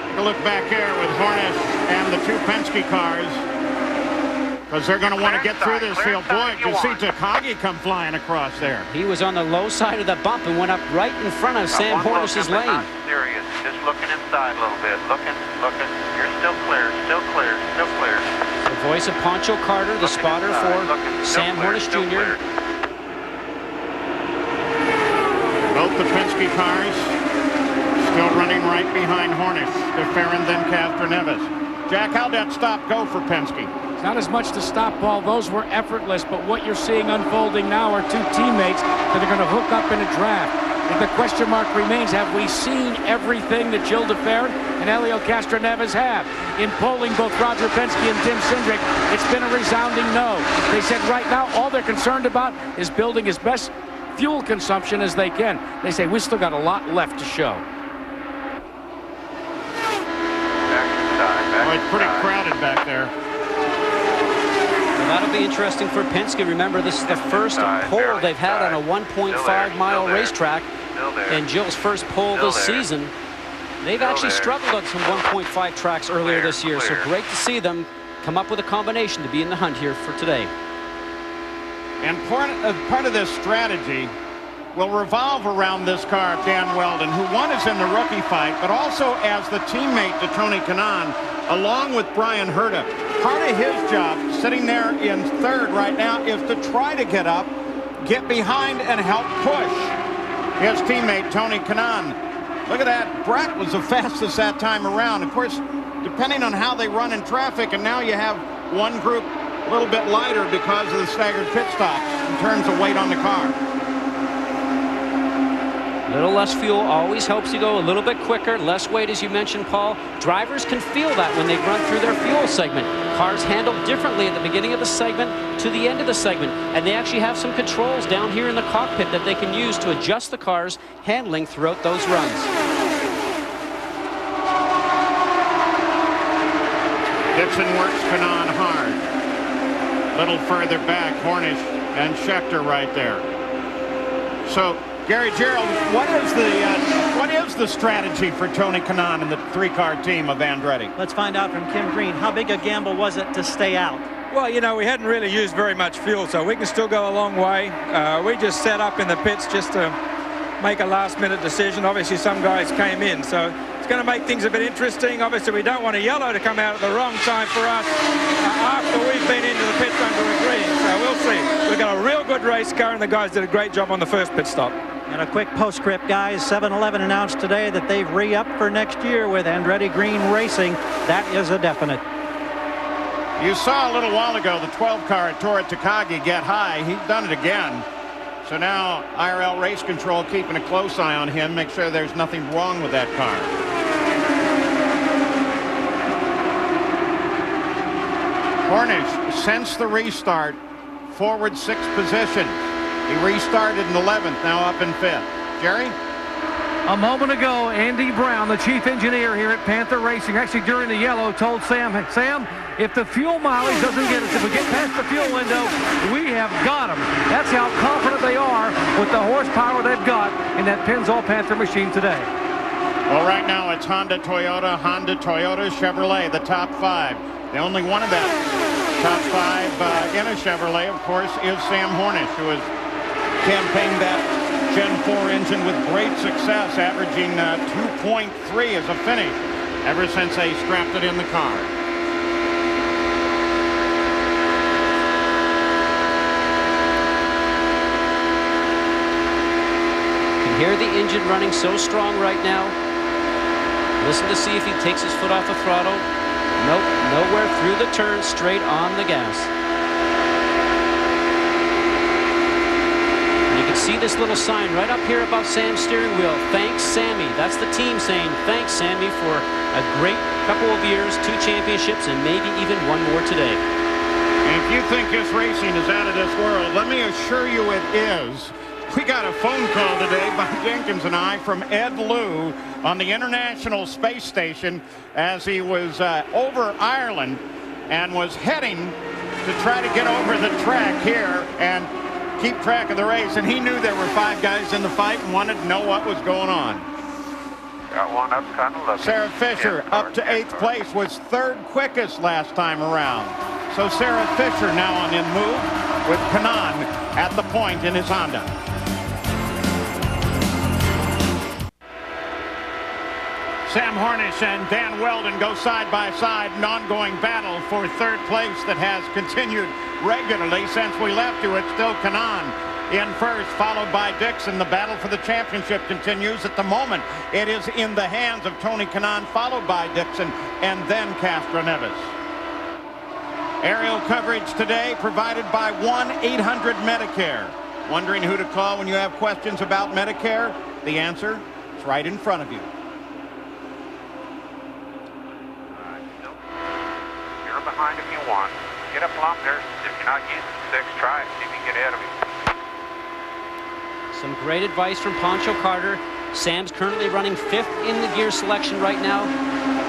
Take a look back here with Hornish and the two Penske cars, because they're going to want to get through this field. Boy, you see Takagi come flying across there. He was on the low side of the bump and went up right in front of Sam Hornish's lane. Not serious. Just looking inside a little bit. Looking. You're still clear. Still clear. The voice of Poncho Carter, the spotter for Sam Hornish Jr. Both the Penske cars still running right behind Hornish. DeFerrin, then Castroneves. Jack, how'd that stop go for Penske? Not as much to stop, Paul. Those were effortless, but what you're seeing unfolding now are two teammates that are going to hook up in a draft. And the question mark remains, have we seen everything that Gil DeFerrin and Helio Castroneves have? In polling both Roger Penske and Tim Cindric, it's been a resounding no. They said right now all they're concerned about is building as best fuel consumption as they can. They say we still got a lot left to show. Oh, it's pretty crowded back there. Well, that'll be interesting for Penske. Remember, this is the first pole they've had on a 1.5-mile racetrack. And Gil's first pole this season. They've actually struggled on some 1.5 tracks earlier this year. So great to see them come up with a combination to be in the hunt here for today. And part of this strategy will revolve around this car of Dan Weldon, who one is in the rookie fight, but also as the teammate to Tony Kanaan, along with Brian Herta. Part of his job, sitting there in third right now, is to try to get up, get behind, and help push his teammate Tony Kanaan. Look at that. Brett was the fastest that time around. Of course, depending on how they run in traffic, and now you have one group a little bit lighter because of the staggered pit stops in terms of weight on the car. A little less fuel always helps you go a little bit quicker. Less weight, as you mentioned, Paul. Drivers can feel that when they run through their fuel segment. Cars handle differently at the beginning of the segment to the end of the segment. And they actually have some controls down here in the cockpit that they can use to adjust the car's handling throughout those runs. Dixon works Kanaan hard. A little further back, Hornish and Schechter right there. So, Gary Gerald, what is the strategy for Tony Kanaan and the three-car team of Andretti? Let's find out from Kim Green. How big a gamble was it to stay out? Well, you know, we hadn't really used very much fuel, so we can still go a long way. We just set up in the pits just to make a last-minute decision. Obviously, some guys came in, so it's going to make things a bit interesting. Obviously, we don't want a yellow to come out at the wrong time for us after we've been into the pits under a green. So we'll see. We've got a real good race car, and the guys did a great job on the first pit stop. And a quick postscript, guys. 7-Eleven announced today that they've re-upped for next year with Andretti Green Racing. That is a definite. You saw a little while ago the 12 car at Tora Takagi get high. He's done it again. So now IRL Race Control keeping a close eye on him, make sure there's nothing wrong with that car. Hornish, since the restart, forward 6 positions. He restarted in 11th, now up in 5th. Jerry? A moment ago, Andy Brown, the chief engineer here at Panther Racing, actually during the yellow, told Sam, Sam, if the fuel mileage doesn't get us, if we get past the fuel window, we have got them. That's how confident they are with the horsepower they've got in that Pennzoil Panther machine today. Well, right now it's Honda, Toyota, Chevrolet, the top 5. The only one of that top 5 in a Chevrolet, of course, is Sam Hornish, who has campaigned that Gen 4 engine with great success, averaging 2.3 as a finish ever since they strapped it in the car. You can hear the engine running so strong right now. Listen to see if he takes his foot off the throttle. Nope, nowhere through the turn, straight on the gas. You can see this little sign right up here above Sam's steering wheel. Thanks, Sammy. That's the team saying thanks, Sammy, for a great couple of years, 2 championships, and maybe even one more today. And if you think this racing is out of this world, let me assure you it is. We got a phone call today by Jenkins and I from Ed Lou on the International Space Station as he was over Ireland and was heading to try to get over the track here and keep track of the race. And he knew there were 5 guys in the fight and wanted to know what was going on. Got one up, kind of looking. Sarah Fisher up to 8th place, was 3rd quickest last time around. So Sarah Fisher now on in move with Kanaan at the point in his Honda. Sam Hornish and Dan Weldon go side by side, an ongoing battle for 3rd place that has continued regularly since we left you. It's still Kanaan in 1st, followed by Dixon. The battle for the championship continues. At the moment, it is in the hands of Tony Kanaan, followed by Dixon, and then Castro Neves. Aerial coverage today provided by 1-800-Medicare. Wondering who to call when you have questions about Medicare? The answer is right in front of you. Behind if you want. Get up kilometers. If you're not using 6, try it. See if you can get ahead of him. Some great advice from Pancho Carter. Sam's currently running 5th in the gear selection right now.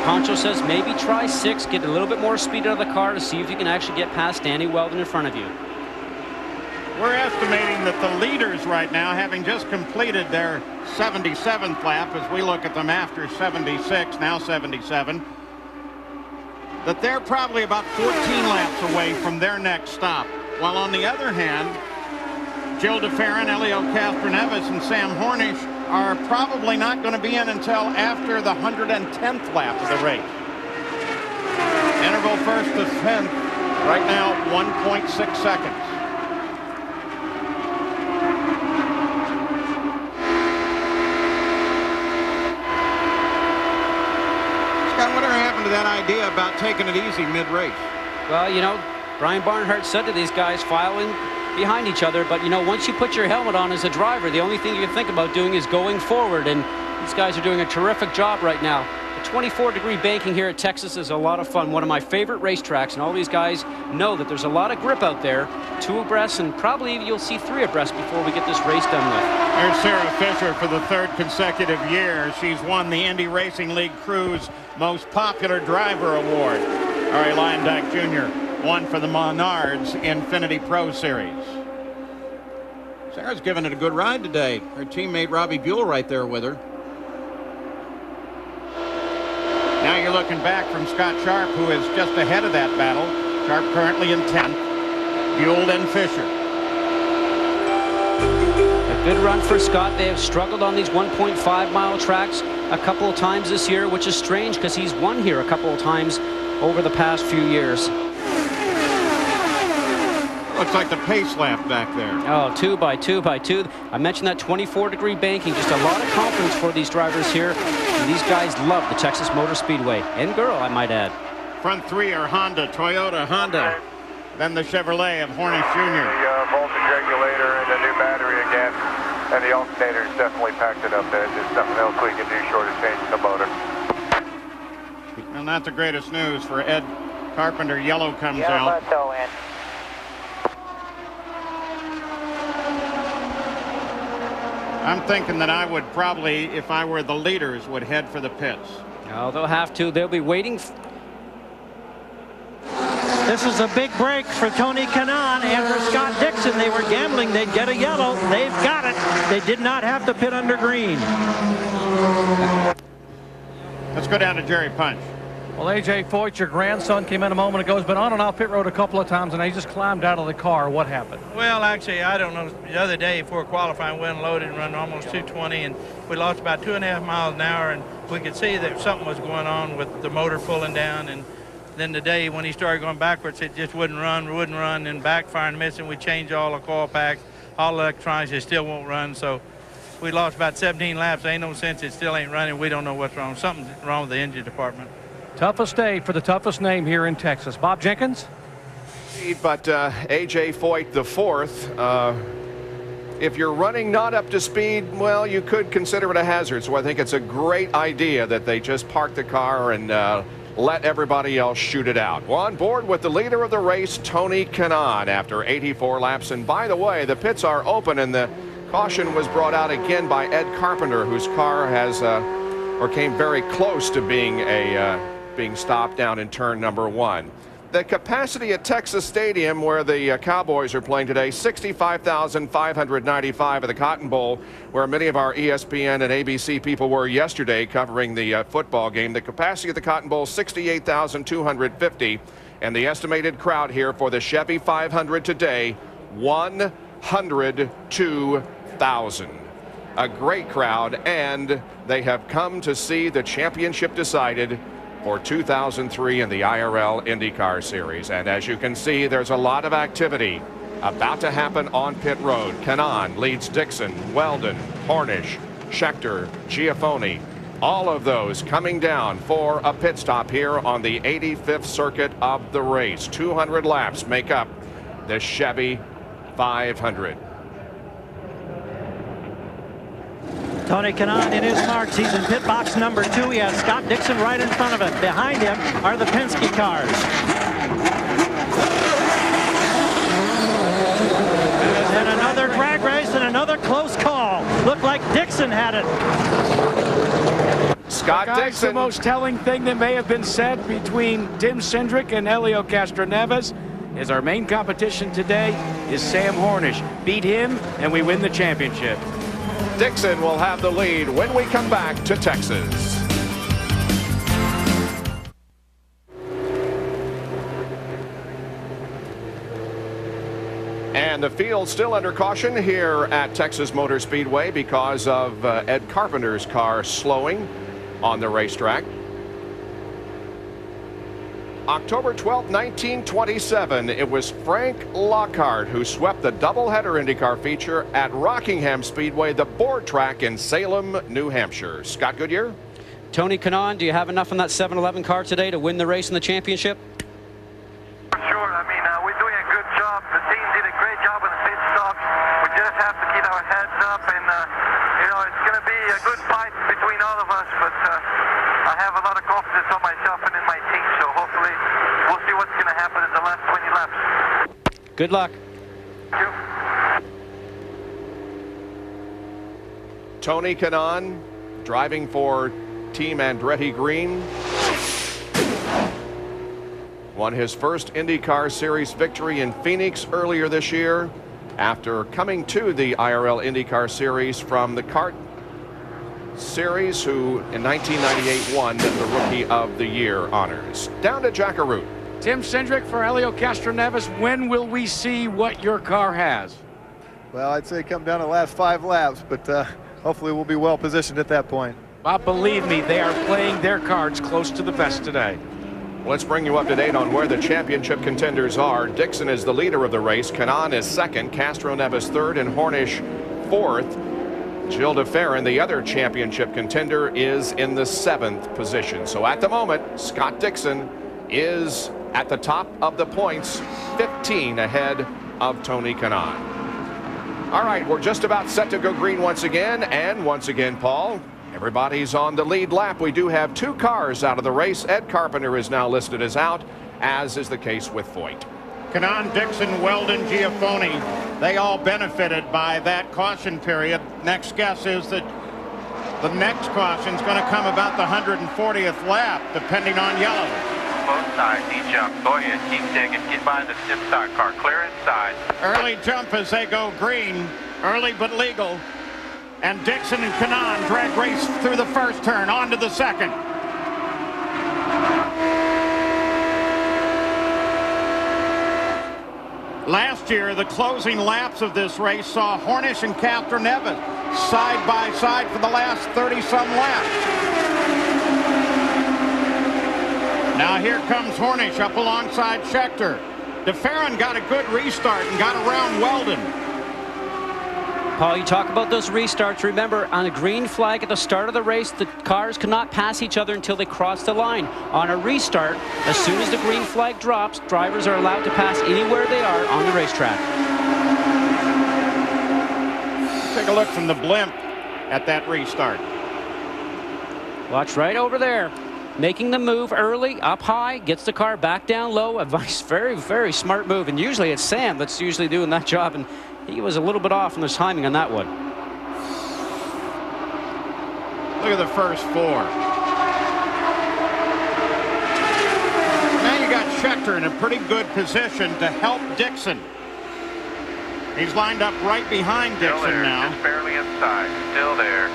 Pancho says maybe try 6, get a little bit more speed out of the car to see if you can actually get past Danny Weldon in front of you. We're estimating that the leaders right now, having just completed their 77th lap, as we look at them after 76, now 77, that they're probably about 14 laps away from their next stop. While on the other hand, Jill DeFerrin, Elio Castroneves, and Sam Hornish are probably not going to be in until after the 110th lap of the race. Interval 1st to 10th, right now 1.6 seconds. Whatever happened to that idea about taking it easy mid-race? Well, you know, Brian Barnhart said to these guys filing behind each other, but you know, once you put your helmet on as a driver, the only thing you can think about doing is going forward, and these guys are doing a terrific job right now. The 24-degree banking here at Texas is a lot of fun, one of my favorite racetracks, and all these guys know that there's a lot of grip out there, 2 abreast, and probably you'll see 3 abreast before we get this race done with. There's Sarah Fisher for the 3rd consecutive year. She's won the Indy Racing League Crew's Most Popular Driver Award. Ari Leyendyke Jr. won for the Menards Infinity Pro Series. Sarah's given it a good ride today. Her teammate Robbie Buell right there with her. Now you're looking back from Scott Sharp, who is just ahead of that battle. Sharp currently in 10th. Buell and Fisher. A good run for Scott. They have struggled on these 1.5-mile tracks a couple of times this year, which is strange because he's won here a couple of times over the past few years. Looks like the pace lap back there. Oh, 2 by 2 by 2. I mentioned that 24-degree banking. Just a lot of confidence for these drivers here. And these guys love the Texas Motor Speedway. And girl, I might add. Front three are Honda, Toyota, Honda. Then the Chevrolet of Hornish Jr. The voltage regulator and the new battery again. And the alternator's definitely packed it up there. There's nothing else we can do short of changing the motor. And not the greatest news for Ed Carpenter. Yellow comes out. I'm thinking that I would probably, if I were the leaders, would head for the pits. Oh, they'll have to. They'll be waiting. This is a big break for Tony Kanaan and for Scott Dixon. They were gambling they'd get a yellow. They've got it. They did not have to pit under green. Let's go down to Jerry Punch. Well, A.J. Foyt, your grandson, came in a moment ago. He's been on and off pit road a couple of times, and he just climbed out of the car. What happened? Well, actually, I don't know. The other day before qualifying, we unloaded and run almost 220, and we lost about 2.5 miles an hour, and we could see that something was going on with the motor pulling down. And then the day when he started going backwards, it just wouldn't run, and backfiring, missing. We changed all the coil packs, all the electronics, it still won't run. So we lost about 17 laps. There ain't no sense. It still ain't running. We don't know what's wrong. Something's wrong with the engine department. Toughest day for the toughest name here in Texas. Bob Jenkins? But A.J. Foyt, the fourth, if you're running not up to speed, well, you could consider it a hazard. So I think it's a great idea that they just park the car and let everybody else shoot it out. Well, on board with the leader of the race, Tony Kanaan, after 84 laps. And by the way, the pits are open, and the caution was brought out again by Ed Carpenter, whose car has or came very close to being stopped down in turn number 1. The capacity at Texas Stadium, where the Cowboys are playing today, 65,595 at the Cotton Bowl, where many of our ESPN and ABC people were yesterday covering the football game. The capacity at the Cotton Bowl, 68,250, and the estimated crowd here for the Chevy 500 today, 102,000. A great crowd, and they have come to see the championship decided for 2003 in the IRL IndyCar Series. And as you can see, there's a lot of activity about to happen on pit road. Kanaan leads Dixon, Weldon, Hornish, Schechter, Giafoni. All of those coming down for a pit stop here on the 85th circuit of the race. 200 laps make up the Chevy 500. Tony Kanaan in his marks. He's in pit box number 2. He has Scott Dixon right in front of him. Behind him are the Penske cars. And another drag race and another close call. Looked like Dixon had it. Scott Dixon. The most telling thing that may have been said between Tim Cindric and Helio Castroneves is our main competition today is Sam Hornish. Beat him and we win the championship. Dixon will have the lead when we come back to Texas. And the field still under caution here at Texas Motor Speedway because of Ed Carpenter's car slowing on the racetrack. October 12, 1927, it was Frank Lockhart who swept the doubleheader IndyCar feature at Rockingham Speedway, the board track in Salem, New Hampshire. Scott Goodyear? Tony Kanaan, do you have enough in that 7-Eleven car today to win the race in the championship? For sure. I mean, we're doing a good job. The team did a great job on the pit stops. We just have to keep our heads up, and you know, it's going to be a good fight between all of us, but I have a lot of confidence on myself and in my team, so hopefully we'll see what's going to happen in the last 20 laps. Good luck. Thank you. Tony Kanaan driving for Team Andretti Green. Won his first IndyCar Series victory in Phoenix earlier this year after coming to the IRL IndyCar Series from the kart series, who in 1998 won the Rookie of the Year honors. Down to Jackaroo. Tim Cindric for Helio Castroneves. When will we see what your car has? Well, I'd say come down to the last 5 laps, but hopefully we'll be well positioned at that point. Bob, believe me, they are playing their cards close to the vest today. Let's bring you up to date on where the championship contenders are. Dixon is the leader of the race. Kanaan is second. Castro Neves third, and Hornish fourth. Gilles de Ferran, the other championship contender, is in the 7th position. So at the moment, Scott Dixon is at the top of the points, 15 ahead of Tony Kanaan. All right, we're just about set to go green once again. And once again, Paul, everybody's on the lead lap. We do have 2 cars out of the race. Ed Carpenter is now listed as out, as is the case with Foyt. Kanaan, Dixon, Weldon, Giafoni, they all benefited by that caution period. Next guess is that the next caution is going to come about the 140th lap, depending on yellow. Both sides, he jump. Go ahead, keep digging. Get by the stiff side car. Clear inside. Early jump as they go green. Early but legal. And Dixon and Kanaan drag race through the first turn, on to the second. Last year, the closing laps of this race saw Hornish and Castro Neves side by side for the last 30-some laps. Now here comes Hornish up alongside Scheckter. De Ferran got a good restart and got around Weldon. Paul, you talk about those restarts. Remember, on a green flag at the start of the race, the cars cannot pass each other until they cross the line. On a restart, as soon as the green flag drops, drivers are allowed to pass anywhere they are on the racetrack. Take a look from the blimp at that restart. Watch right over there. Making the move early, up high, gets the car back down low. A very, very smart move. And usually it's Sam that's usually doing that job. And he was a little bit off in the timing on that one. Look at the first 4. Now you got Scheckter in a pretty good position to help Dixon. He's lined up right behind Dixon now. Just barely inside. Still there.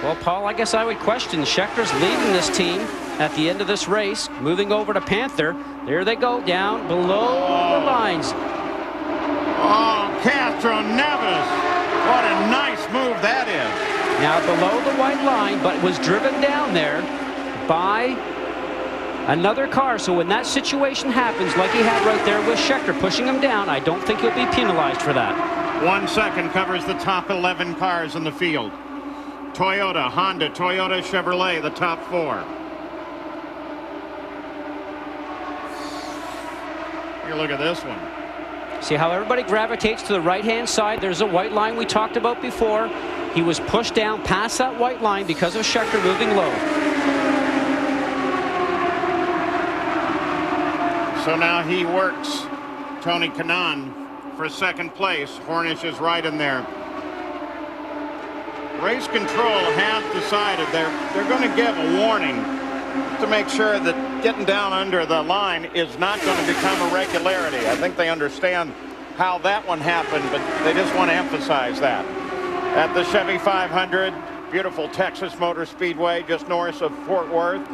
Well, Paul, I guess I would question. Schecter's leading this team at the end of this race, moving over to Panther. There they go, down below the lines. Oh, Castro Neves. What a nice move that is. Now below the white line, but was driven down there by another car. So when that situation happens, like he had right there with Scheckter pushing him down, I don't think he'll be penalized for that. 1 second covers the top 11 cars in the field. Toyota, Honda, Toyota, Chevrolet, the top 4. Here, look at this one. See how everybody gravitates to the right-hand side. There's a white line we talked about before. He was pushed down past that white line because of Scheckter moving low. So now he works Tony Kanaan for second place. Hornish is right in there. Race control has decided they're going to give a warning to make sure that getting down under the line is not going to become a regularity. I think they understand how that one happened, but they just want to emphasize that. At the Chevy 500, beautiful Texas Motor Speedway just north of Fort Worth.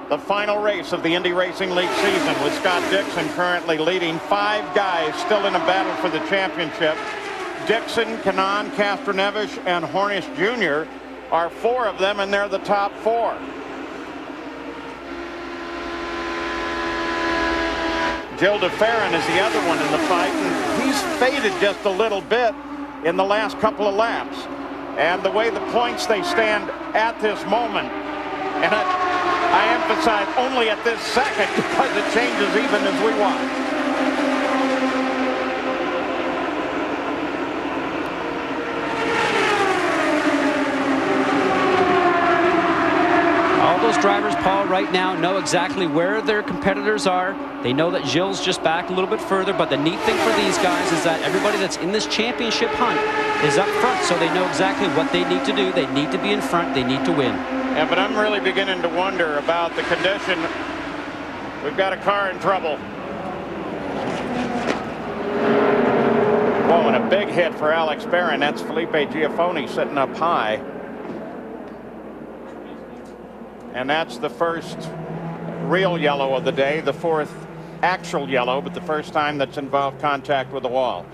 The final race of the Indy Racing League season with Scott Dixon currently leading. 5 guys still in a battle for the championship. Dixon, Kanaan, Castro Neves, and Hornish Jr. are 4 of them, and they're the top 4. Gilles de Ferran is the other one in the fight, and he's faded just a little bit in the last couple of laps. And the way the points they stand at this moment, and I emphasize only at this second because it changes even as we watch. Those drivers, Paul, right now know exactly where their competitors are. They know that Gilles just back a little bit further, but the neat thing for these guys is that everybody that's in this championship hunt is up front, so they know exactly what they need to do. They need to be in front. They need to win. Yeah, but I'm really beginning to wonder about the condition. We've got a car in trouble. Whoa, and a big hit for Alex Barron. That's Felipe Giafoni sitting up high. And that's the first real yellow of the day, the 4th actual yellow, but the first time that's involved contact with the wall.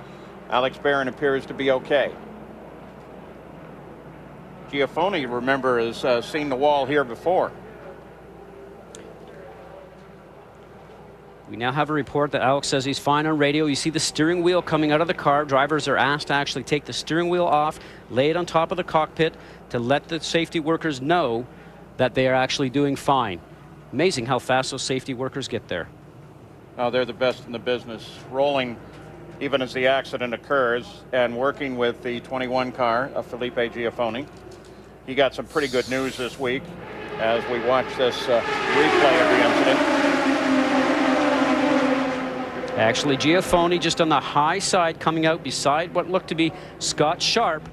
Alex Barron appears to be okay. Giafoni, remember, has seen the wall here before. We now have a report that Alex says he's fine on radio. You see the steering wheel coming out of the car. Drivers are asked to actually take the steering wheel off, lay it on top of the cockpit to let the safety workers know that they are actually doing fine. Amazing how fast those safety workers get there. Oh, they're the best in the business, rolling even as the accident occurs, and working with the 21 car of Felipe Giafoni. He got some pretty good news this week as we watch this replay of the incident. Actually, Giafoni just on the high side coming out beside what looked to be Scott Sharp.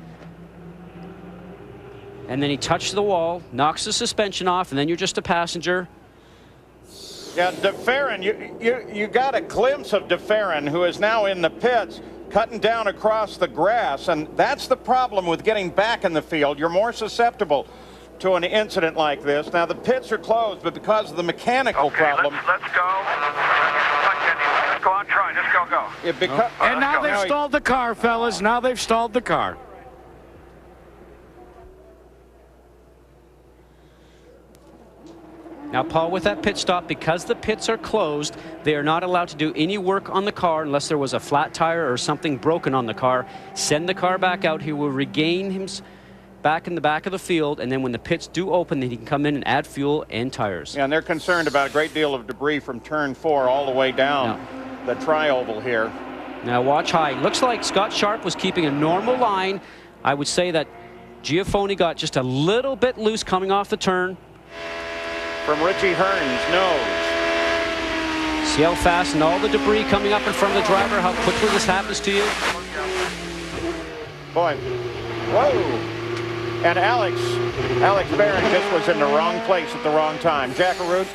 And then he touched the wall, knocks the suspension off, and then you're just a passenger. Yeah, DeFerrin, you got a glimpse of DeFerrin, who is now in the pits, cutting down across the grass, and that's the problem with getting back in the field. You're more susceptible to an incident like this. Now, the pits are closed, but because of the mechanical problem... Let's go. Let's go on, try. Just go. And now they've stalled the car, fellas. Now they've stalled the car. Now, Paul, with that pit stop, because the pits are closed, they are not allowed to do any work on the car unless there was a flat tire or something broken on the car. Send the car back out. He will regain him back in the back of the field, and then when the pits do open, then he can come in and add fuel and tires. Yeah, and they're concerned about a great deal of debris from turn 4 all the way down the tri-oval here. Now, watch high. Looks like Scott Sharp was keeping a normal line. I would say that Giafoni got just a little bit loose coming off the turn. From Richie Hearn's nose. See how fast and all the debris coming up in front of the driver, how quickly this happens to you. Boy, whoa. And Alex Barron just was in the wrong place at the wrong time. Jackaroo.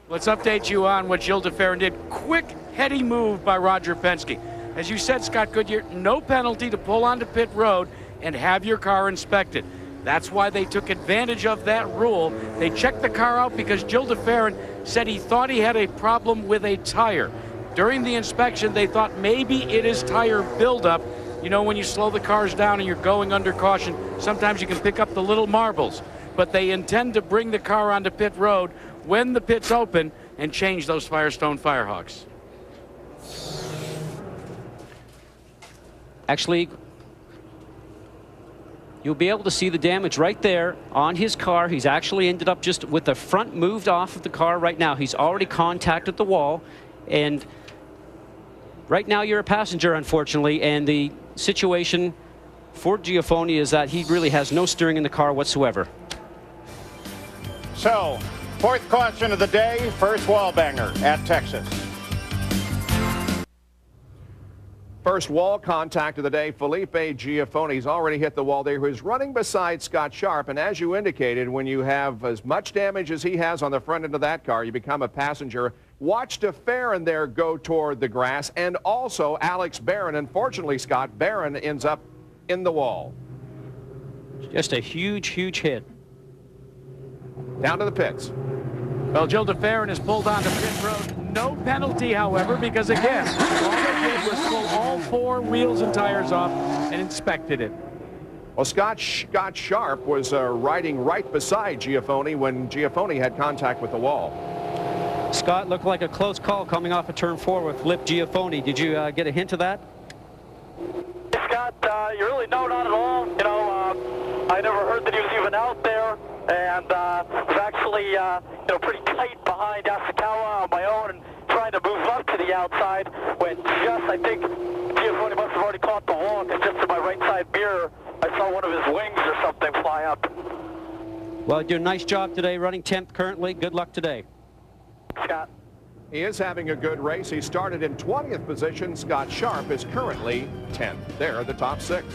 Let's update you on what Gilles DeFerrin did. Quick, heady move by Roger Penske. As you said, Scott Goodyear, no penalty to pull onto pit road and have your car inspected. That's why they took advantage of that rule. They checked the car out because Gilles DeFerrin said he thought he had a problem with a tire. During the inspection, they thought maybe it is tire buildup. You know, when you slow the cars down and you're going under caution, sometimes you can pick up the little marbles. But they intend to bring the car onto pit road when the pits open and change those Firestone Firehawks. Actually, you'll be able to see the damage right there on his car. He's actually ended up just with the front moved off of the car right now. He's already contacted the wall, and right now you're a passenger, unfortunately, and the situation for Giafoni is that he really has no steering in the car whatsoever. So, fourth caution of the day, first wall banger at Texas. First wall contact of the day, Felipe Giafoni's already hit the wall there. He was running beside Scott Sharp, and as you indicated, when you have as much damage as he has on the front end of that car, you become a passenger. Watch DeFerrin there go toward the grass, and also Alex Barron. Unfortunately, Scott, Barron ends up in the wall. Just a huge, huge hit. Down to the pits. Well, Gilles DeFerrin is pulled onto pit road. No penalty, however, because again, all they did was pull all 4 wheels and tires off and inspected it. Well, Scott Sharp was riding right beside Giafoni when Giafoni had contact with the wall. Scott, looked like a close call coming off of turn 4 with Lip Giafoni. Did you get a hint of that? Scott, you really know not at all. You know, I never heard that he was even out there, and was actually, you know, pretty tight behind Asakawa on my own and trying to move up to the outside when just, I think, Giafoni must have already caught the wall, because just in my right side mirror, I saw one of his wings or something fly up. Well, you did a nice job today, running 10th currently. Good luck today. Scott. He is having a good race. He started in 20th position. Scott Sharp is currently 10th. They're the top 6.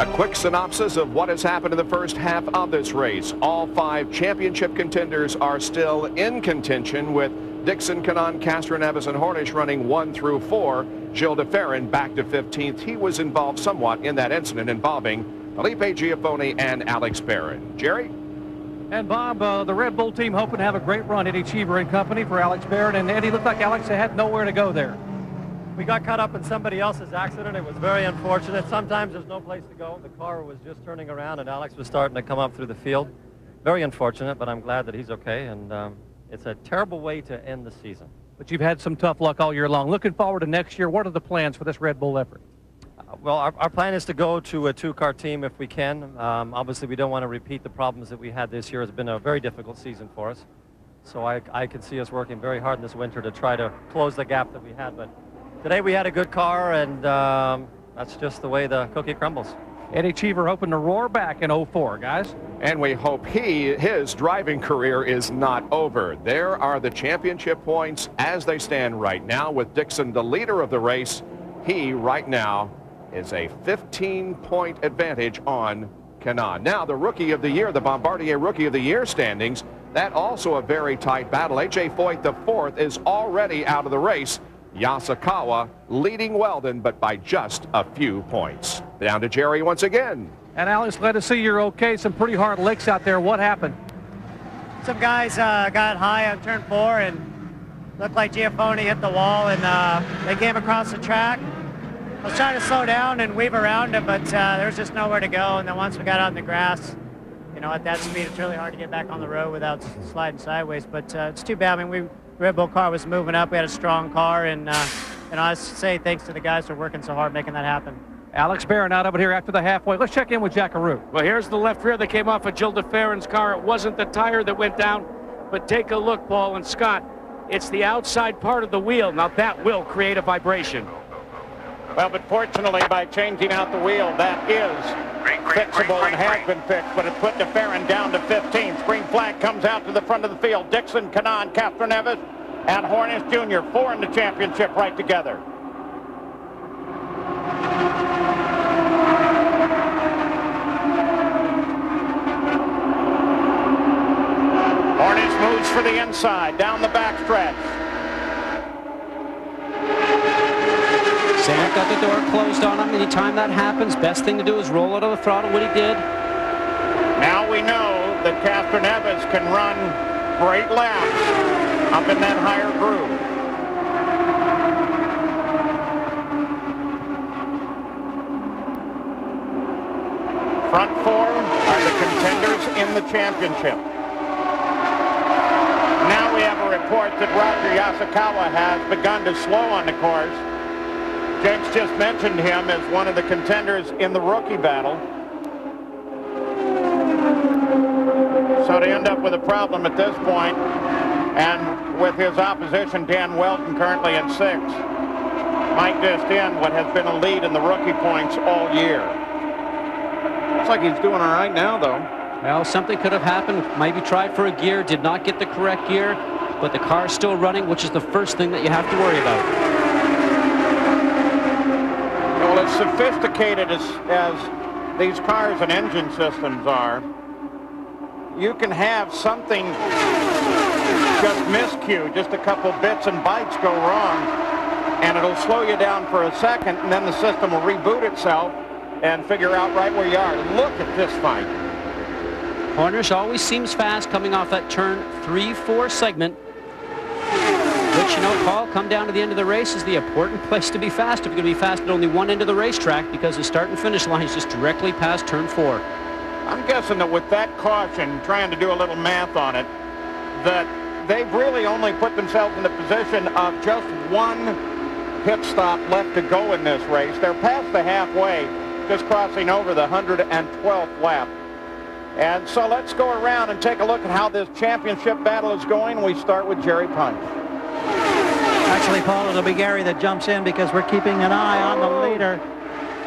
A quick synopsis of what has happened in the first half of this race. All 5 championship contenders are still in contention, with Dixon, Kanaan, Castroneves, and Hornish running 1 through 4. Gil de Ferran back to 15th. He was involved somewhat in that incident involving Felipe Giafone and Alex Barron. Jerry? And Bob, the Red Bull team hoping to have a great run. Eddie Cheever and company for Alex Barron. And Eddie, looked like Alex had nowhere to go there. We got caught up in somebody else's accident. It was very unfortunate. Sometimes there's no place to go. The car was just turning around, and Alex was starting to come up through the field. Very unfortunate, but I'm glad that he's okay. And it's a terrible way to end the season. But you've had some tough luck all year long. Looking forward to next year, what are the plans for this Red Bull effort? Well, our plan is to go to a 2-car team if we can. Obviously, we don't want to repeat the problems that we had this year. It's been a very difficult season for us. So I could see us working very hard in this winter to try to close the gap that we had. But today we had a good car, and that's just the way the cookie crumbles. Eddie Cheever hoping to roar back in 04, guys. And we hope his driving career is not over. There are the championship points as they stand right now, with Dixon the leader of the race. He right now is a 15-point advantage on Kanaan. Now the Rookie of the Year, the Bombardier Rookie of the Year standings, that also a very tight battle. A.J. Foyt the 4th is already out of the race. Yasukawa leading Weldon, but by just a few points. Down to Jerry once again. And Alex, glad to see you're okay. Some pretty hard licks out there. What happened? Some guys got high on turn 4 and looked like Giafone hit the wall, and they came across the track. I was trying to slow down and weave around him, but there was just nowhere to go. And then once we got out in the grass, you know, at that speed, it's really hard to get back on the road without sliding sideways. But it's too bad. I mean, the Red Bull car was moving up. We had a strong car, and I say thanks to the guys for working so hard making that happen. Alex Barron out of it here after the halfway. Let's check in with Jackaroo. Well, here's the left rear that came off of Gil de Ferran's car. It wasn't the tire that went down, but take a look, Paul and Scott. It's the outside part of the wheel. Now that will create a vibration. Well, but fortunately, by changing out the wheel, that is fixable and has been fixed, but it put de Ferran down to 15th. Green flag comes out to the front of the field. Dixon, Kanaan, Castroneves, and Hornish Jr., 4 in the championship right together. Hornish moves for the inside, down the backstretch. Sam got the door closed on him. Anytime that happens, best thing to do is roll out of the throttle, what he did. Now we know that Castroneves can run great laps up in that higher groove. Front 4 are the contenders in the championship. Now we have a report that Roger Yasukawa has begun to slow on the course. Jenks just mentioned him as one of the contenders in the rookie battle. So to end up with a problem at this point, and with his opposition, Dan Weldon, currently in 6th, Mike just in what has been a lead in the rookie points all year. Looks like he's doing all right now, though. Well, something could have happened. Maybe tried for a gear, did not get the correct gear, but the car's still running, which is the first thing that you have to worry about. Well, as sophisticated as these cars and engine systems are, you can have something just miscue, just a couple bits and bytes go wrong, and it'll slow you down for a second, and then the system will reboot itself and figure out right where you are. Look at this fight. Hornish always seems fast coming off that turn 3-4 segment. Which, you know, Paul, come down to the end of the race is the important place to be fast. If you're going to be fast at only one end of the racetrack, because the start and finish line is just directly past turn 4. I'm guessing that with that caution, trying to do a little math on it, that they've really only put themselves in the position of just one pit stop left to go in this race. They're past the halfway, just crossing over the 112th lap. And so let's go around and take a look at how this championship battle is going. We start with Jerry Punch. Actually, Paul, it'll be Gary that jumps in because we're keeping an eye on the leader,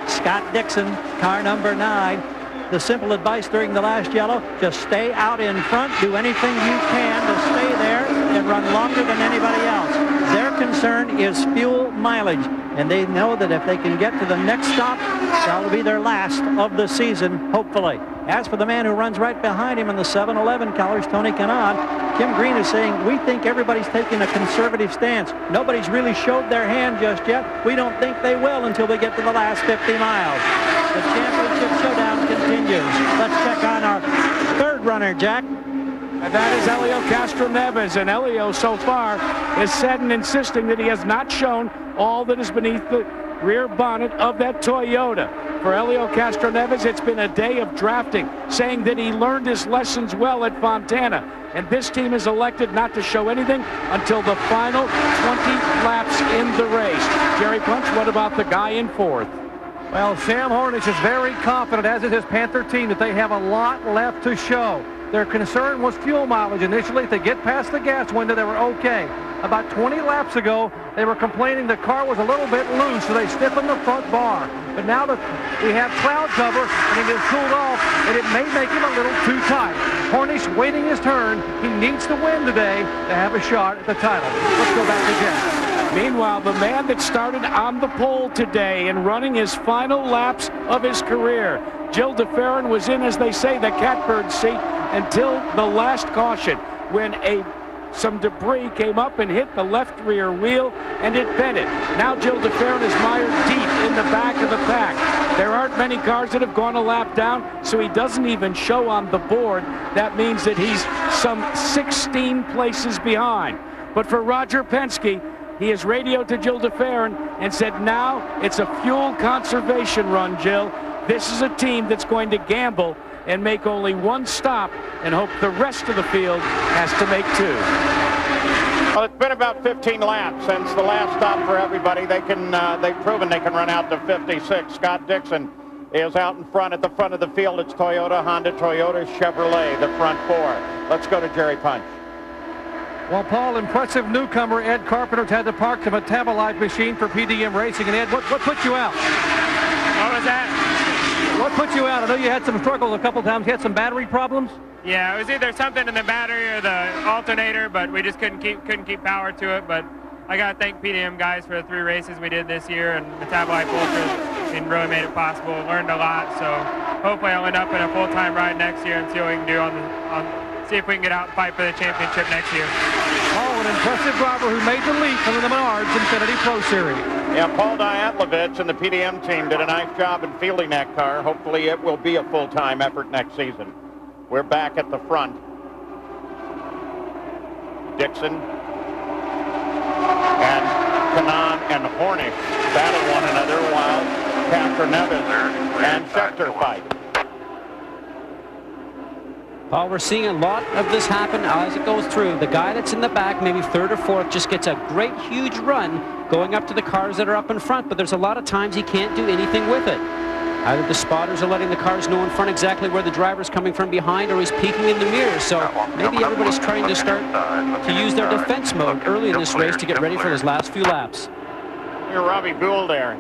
Scott Dixon, car number 9. The simple advice during the last yellow, just stay out in front, do anything you can to stay there and run longer than anybody else. They're concern is fuel mileage, and they know that if they can get to the next stop, that'll be their last of the season, hopefully. As for the man who runs right behind him in the 7-Eleven colors, Tony Kanaan, Kim Green is saying, we think everybody's taking a conservative stance. Nobody's really showed their hand just yet. We don't think they will until we get to the last 50 miles. The championship showdown continues. Let's check on our third runner, Jack. And that is Helio Castroneves. And Helio so far is said and insisting that he has not shown all that is beneath the rear bonnet of that Toyota. For Helio Castroneves, it's been a day of drafting, saying that he learned his lessons well at Fontana. And this team is elected not to show anything until the final 20 laps in the race. Jerry Punch, what about the guy in fourth? Well, Sam Hornish is very confident, as is his Panther team, that they have a lot left to show. Their concern was fuel mileage initially. If they get past the gas window, they were okay. About 20 laps ago, they were complaining the car was a little bit loose, so they stiffened the front bar. But now that we have cloud cover and it is cooled off, and it may make him a little too tight. Hornish waiting his turn. He needs to win today to have a shot at the title. Let's go back to Jeff. Meanwhile, the man that started on the pole today and running his final laps of his career, Gil DeFerrin, was in, as they say, the catbird seat until the last caution when some debris came up and hit the left rear wheel and it bent it. Now Gil DeFerrin is mired deep in the back of the pack. There aren't many cars that have gone a lap down, so he doesn't even show on the board. That means that he's some 16 places behind. But for Roger Penske, he has radioed to Gil DeFerrin and said, now it's a fuel conservation run, Gil. This is a team that's going to gamble and make only one stop and hope the rest of the field has to make two. Well, it's been about 15 laps since the last stop for everybody. They've proven they can run out to 56. Scott Dixon is out in front. At the front of the field, it's Toyota, Honda, Toyota, Chevrolet, the front four. Let's go to Jerry Punch. Well, Paul, impressive newcomer Ed Carpenter's had to park the metabolite machine for PDM Racing. And Ed, what put you out? What was that? What put you out? I know you had some struggles a couple times. You had some battery problems? Yeah, it was either something in the battery or the alternator, but we just couldn't keep power to it. But I got to thank PDM guys for the 3 races we did this year, and Metabolite Ultra and really made it possible. Learned a lot, so hopefully I'll end up in a full-time ride next year and see what we can do see if we can get out and fight for the championship next year. Oh, an impressive driver who made the leap from the Menards Infiniti Pro Series. Yeah, Paul Diatlovich and the PDM team did a nice job in fielding that car. Hopefully it will be a full-time effort next season. We're back at the front. Dixon and Kanaan and Hornish battle one another while Castroneves and Schechter fight. Paul, we're seeing a lot of this happen as it goes through. The guy that's in the back, maybe third or fourth, just gets a great, huge run going up to the cars that are up in front, but there's a lot of times he can't do anything with it. Either the spotters are letting the cars know in front exactly where the driver's coming from behind, or he's peeking in the mirror. So maybe everybody's trying to start to use their defense mode early in this race to get ready for his last few laps. Here's Robbie Gould there.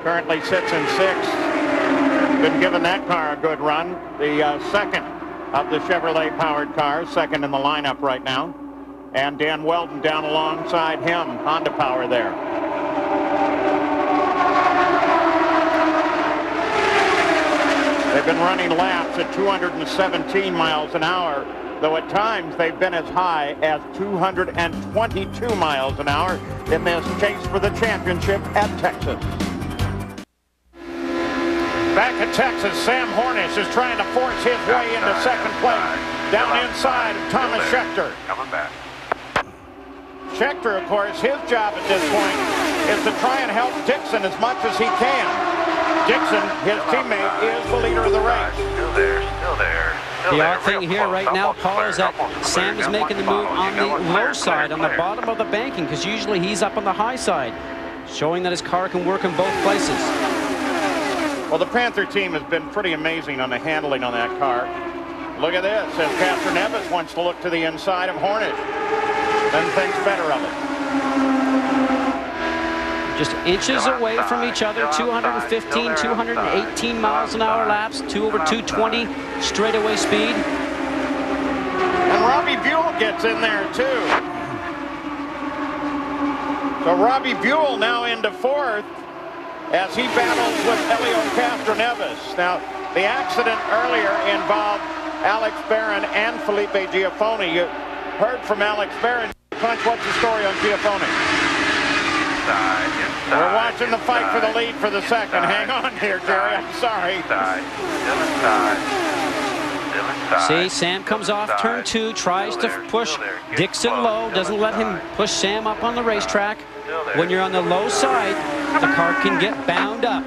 Currently sits in 6th. Been giving that car a good run. The second of the Chevrolet-powered cars, second in the lineup right now. And Dan Weldon down alongside him, Honda power there. They've been running laps at 217 miles an hour, though at times they've been as high as 222 miles an hour in this chase for the championship at Texas. Back at Texas, Sam Hornish is trying to force his way into second place, down inside of Thomas Schechter. Coming back. Schechter, of course, his job at this point is to try and help Dixon as much as he can. Dixon, his teammate, is the leader of the race. Still there, still there. The odd thing here right now, Paul, is that Sam is making the move on the low side, on the bottom of the banking, because usually he's up on the high side, showing that his car can work in both places. Well, the Panther team has been pretty amazing on the handling on that car. Look at this, as Castroneves wants to look to the inside of Hornish. Then thinks better of it. Just inches away from each other, 215, 218 miles an hour laps, over 220 straightaway speed. And Robbie Buell gets in there, too. So Robbie Buell now into fourth as he battles with Helio Castroneves. Now, the accident earlier involved Alex Barron and Felipe Giafone. You heard from Alex Barron. Punch, what's the story on Giafone? We're watching the fight for the lead for the second. Hang on here, Jerry. I'm sorry. See, Sam comes off turn 2, tries to push Dixon low, doesn't let him push Sam up on the racetrack. When you're on the low side, the car can get bound up.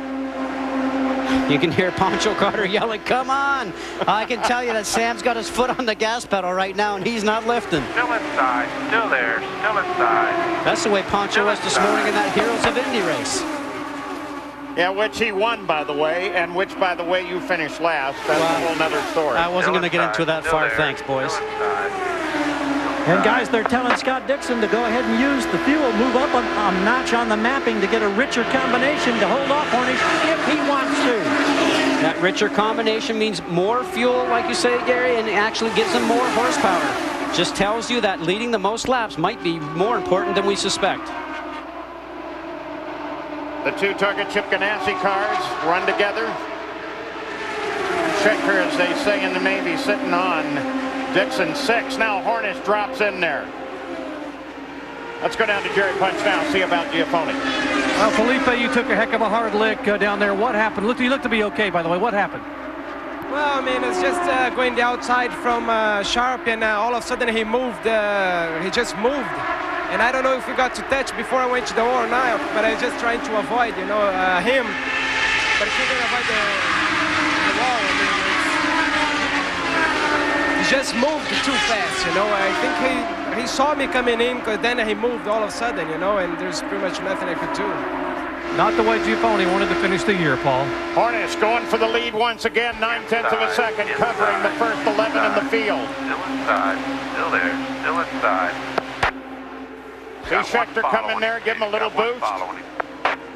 You can hear Pancho Carter yelling, "Come on!" I can tell you that Sam's got his foot on the gas pedal right now, and he's not lifting. Still inside, still there, still inside. That's the way Pancho was this morning in that Heroes of Indy race. Yeah, which he won, by the way, and which, by the way, you finished last. That's a whole nother story. I wasn't going to get into that far. Thanks, boys. And guys, they're telling Scott Dixon to go ahead and use the fuel, move up a notch on the mapping to get a richer combination to hold off Hornish if he wants to. That richer combination means more fuel, like you say, Gary, and it actually gives him more horsepower. Just tells you that leading the most laps might be more important than we suspect. The two Target Chip Ganassi cars run together. Checker, as they say in the Navy, sitting on Dixon 6. Now Hornish drops in there. Let's go down to Jerry Punch now, see about Giafone. Well, Felipe, you took a heck of a hard lick down there. What happened? You looked to be okay, by the way. What happened? Well, I mean, it's just going the outside from Sharp, and all of a sudden he moved. He just moved. And I don't know if he got to touch before I went to the wall or not, but I was just trying to avoid, you know, him. But if you can avoid the wall, I mean, he just moved too fast, you know. I think he saw me coming in, because then he moved all of a sudden, you know, and there's pretty much nothing I could do. Not the way Giafone wanted to finish the year, Paul. Hornish going for the lead once again, 9/10 of a second, covering the first 11 in the field. Still inside, still there, still inside. See Schechter come in there, give him a little boost.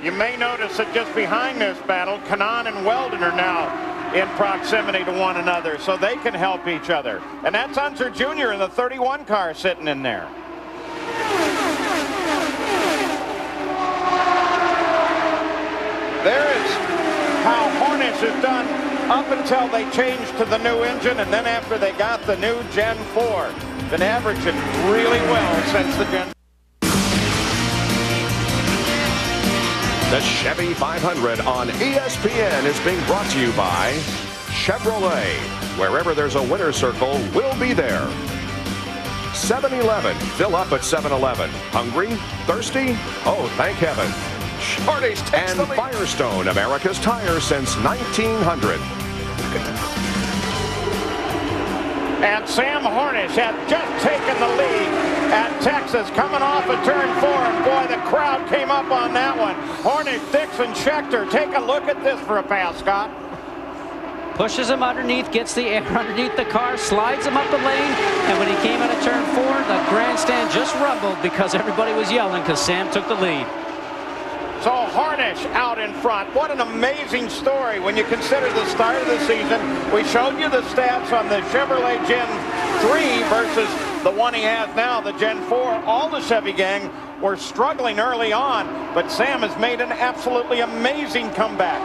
You may notice that just behind this battle, Kanaan and Weldon are now in proximity to one another, so they can help each other. And that's Unser Jr. in the 31 car sitting in there. There is how Hornish has done up until they changed to the new engine, and then after they got the new Gen 4. Been averaging really well since the Gen 4. The Chevy 500 on ESPN is being brought to you by Chevrolet. Wherever there's a winner's circle, we'll be there. 7-Eleven. Fill up at 7-Eleven. Hungry? Thirsty? Oh, thank heaven. Hornish takes the lead. Firestone, America's tire since 1900. And Sam Hornish had just taken the lead at Texas, coming off of turn 4. And boy, the crowd came up on that one. Hornish, Dixon, Schechter. Take a look at this for a pass, Scott. Pushes him underneath, gets the air underneath the car, slides him up the lane, and when he came out of turn 4, the grandstand just rumbled because everybody was yelling because Sam took the lead. So Hornish out in front. What an amazing story when you consider the start of the season. We showed you the stats on the Chevrolet Gen 3 versus the one he has now, the Gen 4. All the Chevy gang were struggling early on, but Sam has made an absolutely amazing comeback.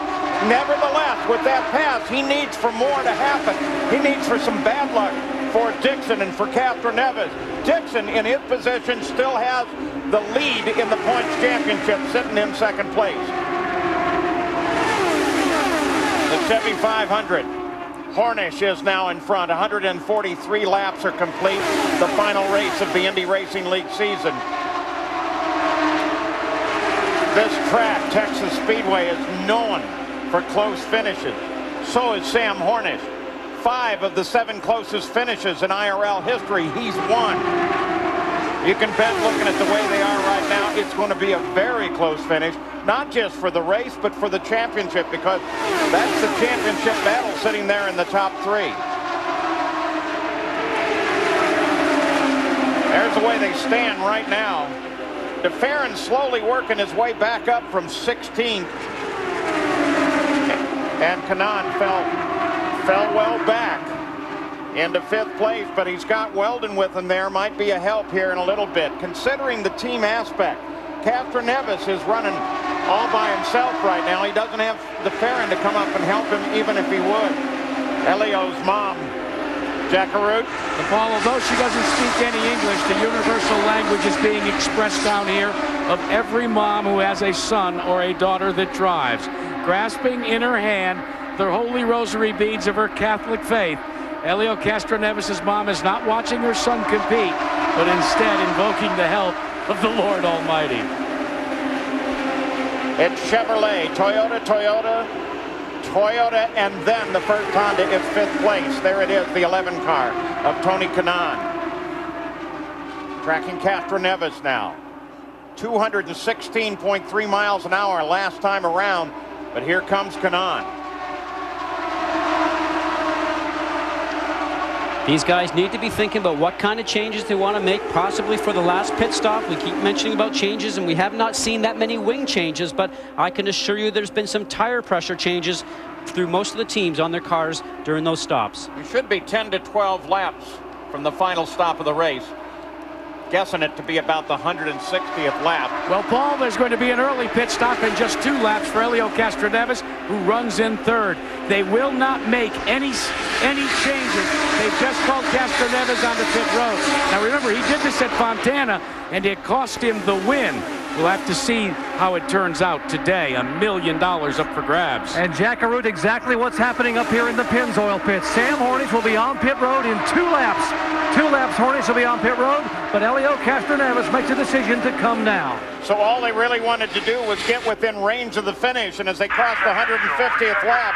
Nevertheless, with that pass, he needs for more to happen. He needs for some bad luck for Dixon and for Castroneves. Dixon, in his position, still has the lead in the points championship, sitting in second place. The Chevy 500. Hornish is now in front. 143 laps are complete. The final race of the Indy Racing League season. This track, Texas Speedway, is known for close finishes. So is Sam Hornish. 5 of the 7 closest finishes in IRL history, he's won. You can bet, looking at the way they are right now, it's going to be a very close finish, not just for the race, but for the championship, because that's the championship battle sitting there in the top 3. There's the way they stand right now. DeFerrin slowly working his way back up from 16th. And Kanaan fell well back into 5th place, but he's got Weldon with him there. Might be a help here in a little bit. Considering the team aspect, Castroneves is running all by himself right now. He doesn't have the Farron to come up and help him even if he would. Elio's mom, Jackaroot. Paul, although she doesn't speak any English, the universal language is being expressed down here of every mom who has a son or a daughter that drives. Grasping in her hand the holy rosary beads of her Catholic faith, Helio Castroneves' mom is not watching her son compete, but instead invoking the help of the Lord Almighty. It's Chevrolet, Toyota, and then the first Honda is 5th place. There it is, the 11 car of Tony Kanaan. Tracking Castroneves now. 216.3 miles an hour last time around, but here comes Kanaan. These guys need to be thinking about what kind of changes they want to make, possibly for the last pit stop. We keep mentioning about changes, and we have not seen that many wing changes, but I can assure you there's been some tire pressure changes through most of the teams on their cars during those stops. You should be 10 to 12 laps from the final stop of the race. Guessing it to be about the 160th lap. Well, Paul, there's going to be an early pit stop in just 2 laps for Helio Castroneves, who runs in 3rd. They will not make any changes. They just called Castroneves onto pit road. Now remember, he did this at Fontana, and it cost him the win. We'll have to see how it turns out today. $1 million up for grabs. And Jackaroot, exactly what's happening up here in the Pennzoil pit. Sam Hornish will be on pit road in 2 laps. 2 laps, Hornish will be on pit road, but Helio Castroneves makes a decision to come now. So all they really wanted to do was get within range of the finish, and as they cross the 150th lap,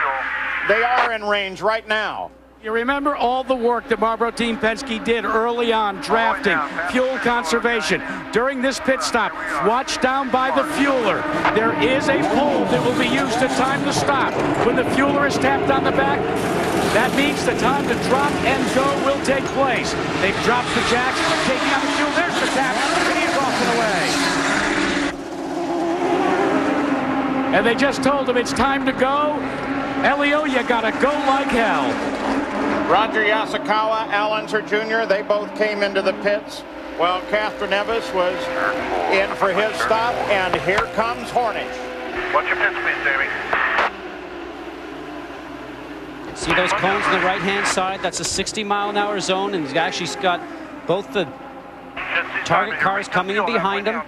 they are in range right now. You remember all the work that Marlboro Team Penske did early on, drafting, fuel conservation. During this pit stop, watch down by the fueler. There is a pole that will be used to time the stop. When the fueler is tapped on the back, that means the time to drop and go will take place. They've dropped the jacks, taking out the fuel. There's the tap, and he's off and away. And they just told him it's time to go. Helio, you gotta go like hell. Roger Yasukawa, Al Unser Jr., they both came into the pits. Well, Castroneves was in for his stop, and here comes Hornish. What's your pit speed, Jamie? See those cones on the right-hand side? That's a 60-mile-an-hour zone, and he's actually got both the target cars coming in behind him.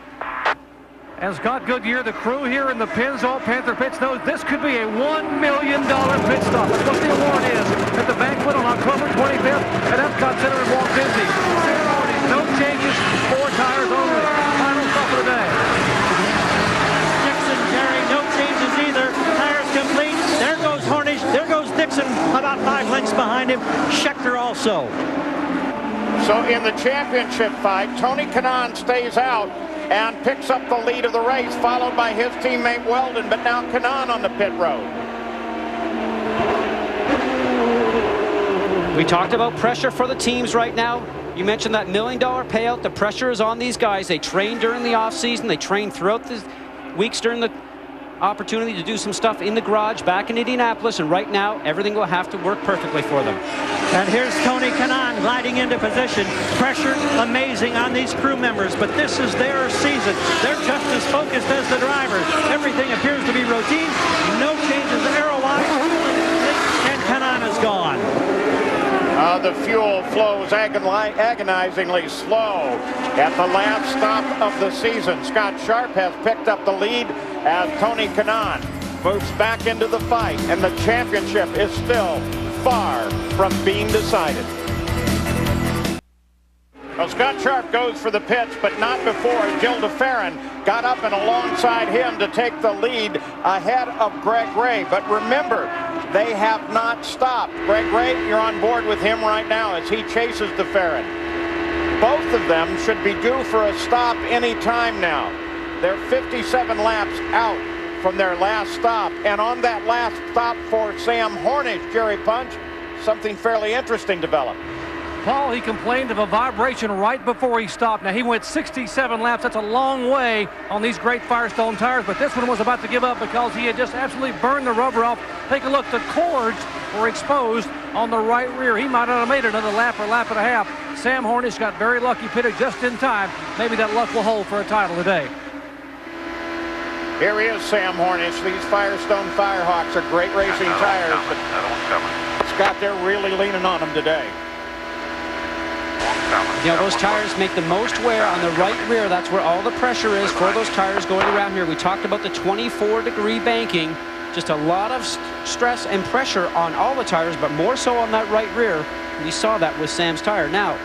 And Scott Goodyear, the crew here in the Pennzoil Panther pits, knows this could be a $1 million pit stop. That's what the award is at the banquet on October 25th at Epcot Center in Walt Disney. No changes, 4 tires only. Final stop of the day. Dixon, Jerry, no changes either. Tires complete. There goes Hornish. There goes Dixon, about 5 lengths behind him. Schechter also. So in the championship fight, Tony Kanaan stays out and picks up the lead of the race, followed by his teammate Weldon, but now Kanaan on the pit road. We talked about pressure for the teams right now. You mentioned that $1 million payout. The pressure is on these guys. They train during the offseason. They train throughout the weeks during the opportunity to do some stuff in the garage back in Indianapolis, and right now everything will have to work perfectly for them. And here's Tony Kanaan gliding into position. Pressure amazing on these crew members, but this is their season. They're just as focused as the drivers. Everything appears to be routine. No changes aero-wise, and Kanaan is gone. The fuel flows agonizingly slow at the last stop of the season. Scott Sharp has picked up the lead as Tony Kanaan moves back into the fight, and the championship is still far from being decided. Well, Scott Sharp goes for the pits, but not before Gil DeFerrin got up and alongside him to take the lead ahead of Greg Ray. But remember, they have not stopped. Greg Ray, you're on board with him right now as he chases DeFerrin. Both of them should be due for a stop any time now. They're 57 laps out from their last stop. And on that last stop for Sam Hornish, Jerry Punch, something fairly interesting developed. Paul, he complained of a vibration right before he stopped. Now, he went 67 laps. That's a long way on these great Firestone tires, but this one was about to give up because he had just absolutely burned the rubber off. Take a look. The cords were exposed on the right rear. He might not have made another lap or lap and a half. Sam Hornish got very lucky, pitted just in time. Maybe that luck will hold for a title today. Here he is, Sam Hornish. These Firestone Firehawks are great racing tires, but Scott, they're really leaning on them today. You know, those tires make the most wear on the right rear. That's where all the pressure is for those tires going around here. We talked about the 24-degree banking. Just a lot of stress and pressure on all the tires, but more so on that right rear. We saw that with Sam's tire. Now,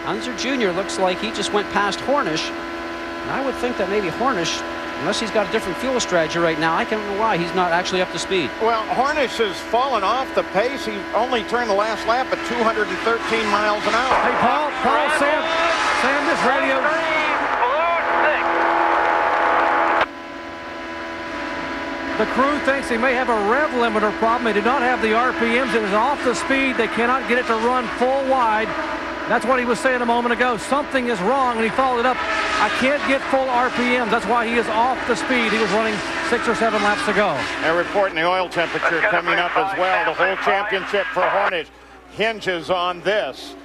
Unser Jr. looks like he just went past Hornish. And I would think that maybe Hornish, unless he's got a different fuel strategy right now, I don't know why he's not actually up to speed. Well, Hornish has fallen off the pace. He only turned the last lap at 213 miles an hour. Hey, Paul, Sam, this radio. The crew thinks they may have a rev limiter problem. They do not have the RPMs. It is off the speed. They cannot get it to run full wide. That's what he was saying a moment ago. Something is wrong, and he followed it up. I can't get full RPMs. That's why he is off the speed. He was running 6 or 7 laps ago. They're reporting the oil temperature coming up as well. The whole championship for Hornish hinges on this.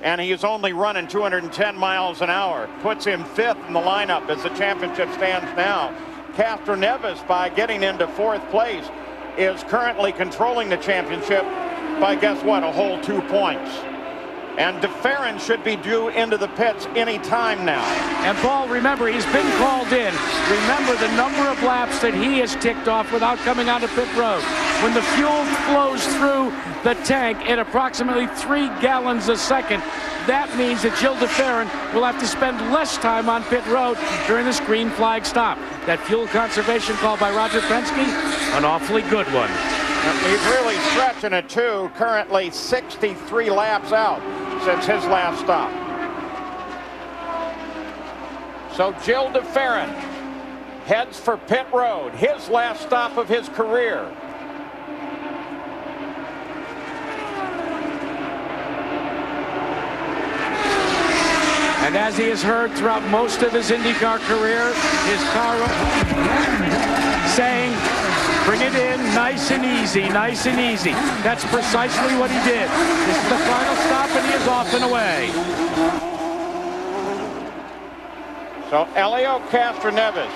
And he's only running 210 miles an hour. Puts him 5th in the lineup as the championship stands now. Castroneves, by getting into 4th place, is currently controlling the championship by, guess what, a whole 2 points. And DeFerrin should be due into the pits any time now. And Paul, remember, he's been called in. Remember the number of laps that he has ticked off without coming onto pit road. When the fuel flows through the tank at approximately 3 gallons a second, that means that Gil DeFerrin will have to spend less time on pit road during this green flag stop. That fuel conservation call by Roger Penske, an awfully good one. He's really stretching it too, currently 63 laps out since his last stop. So Gil DeFerrin heads for pit road, his last stop of his career. And as he has heard throughout most of his IndyCar career, his car saying, bring it in nice and easy, nice and easy. That's precisely what he did. This is the final stop, and he is off and away. So Elio Castroneves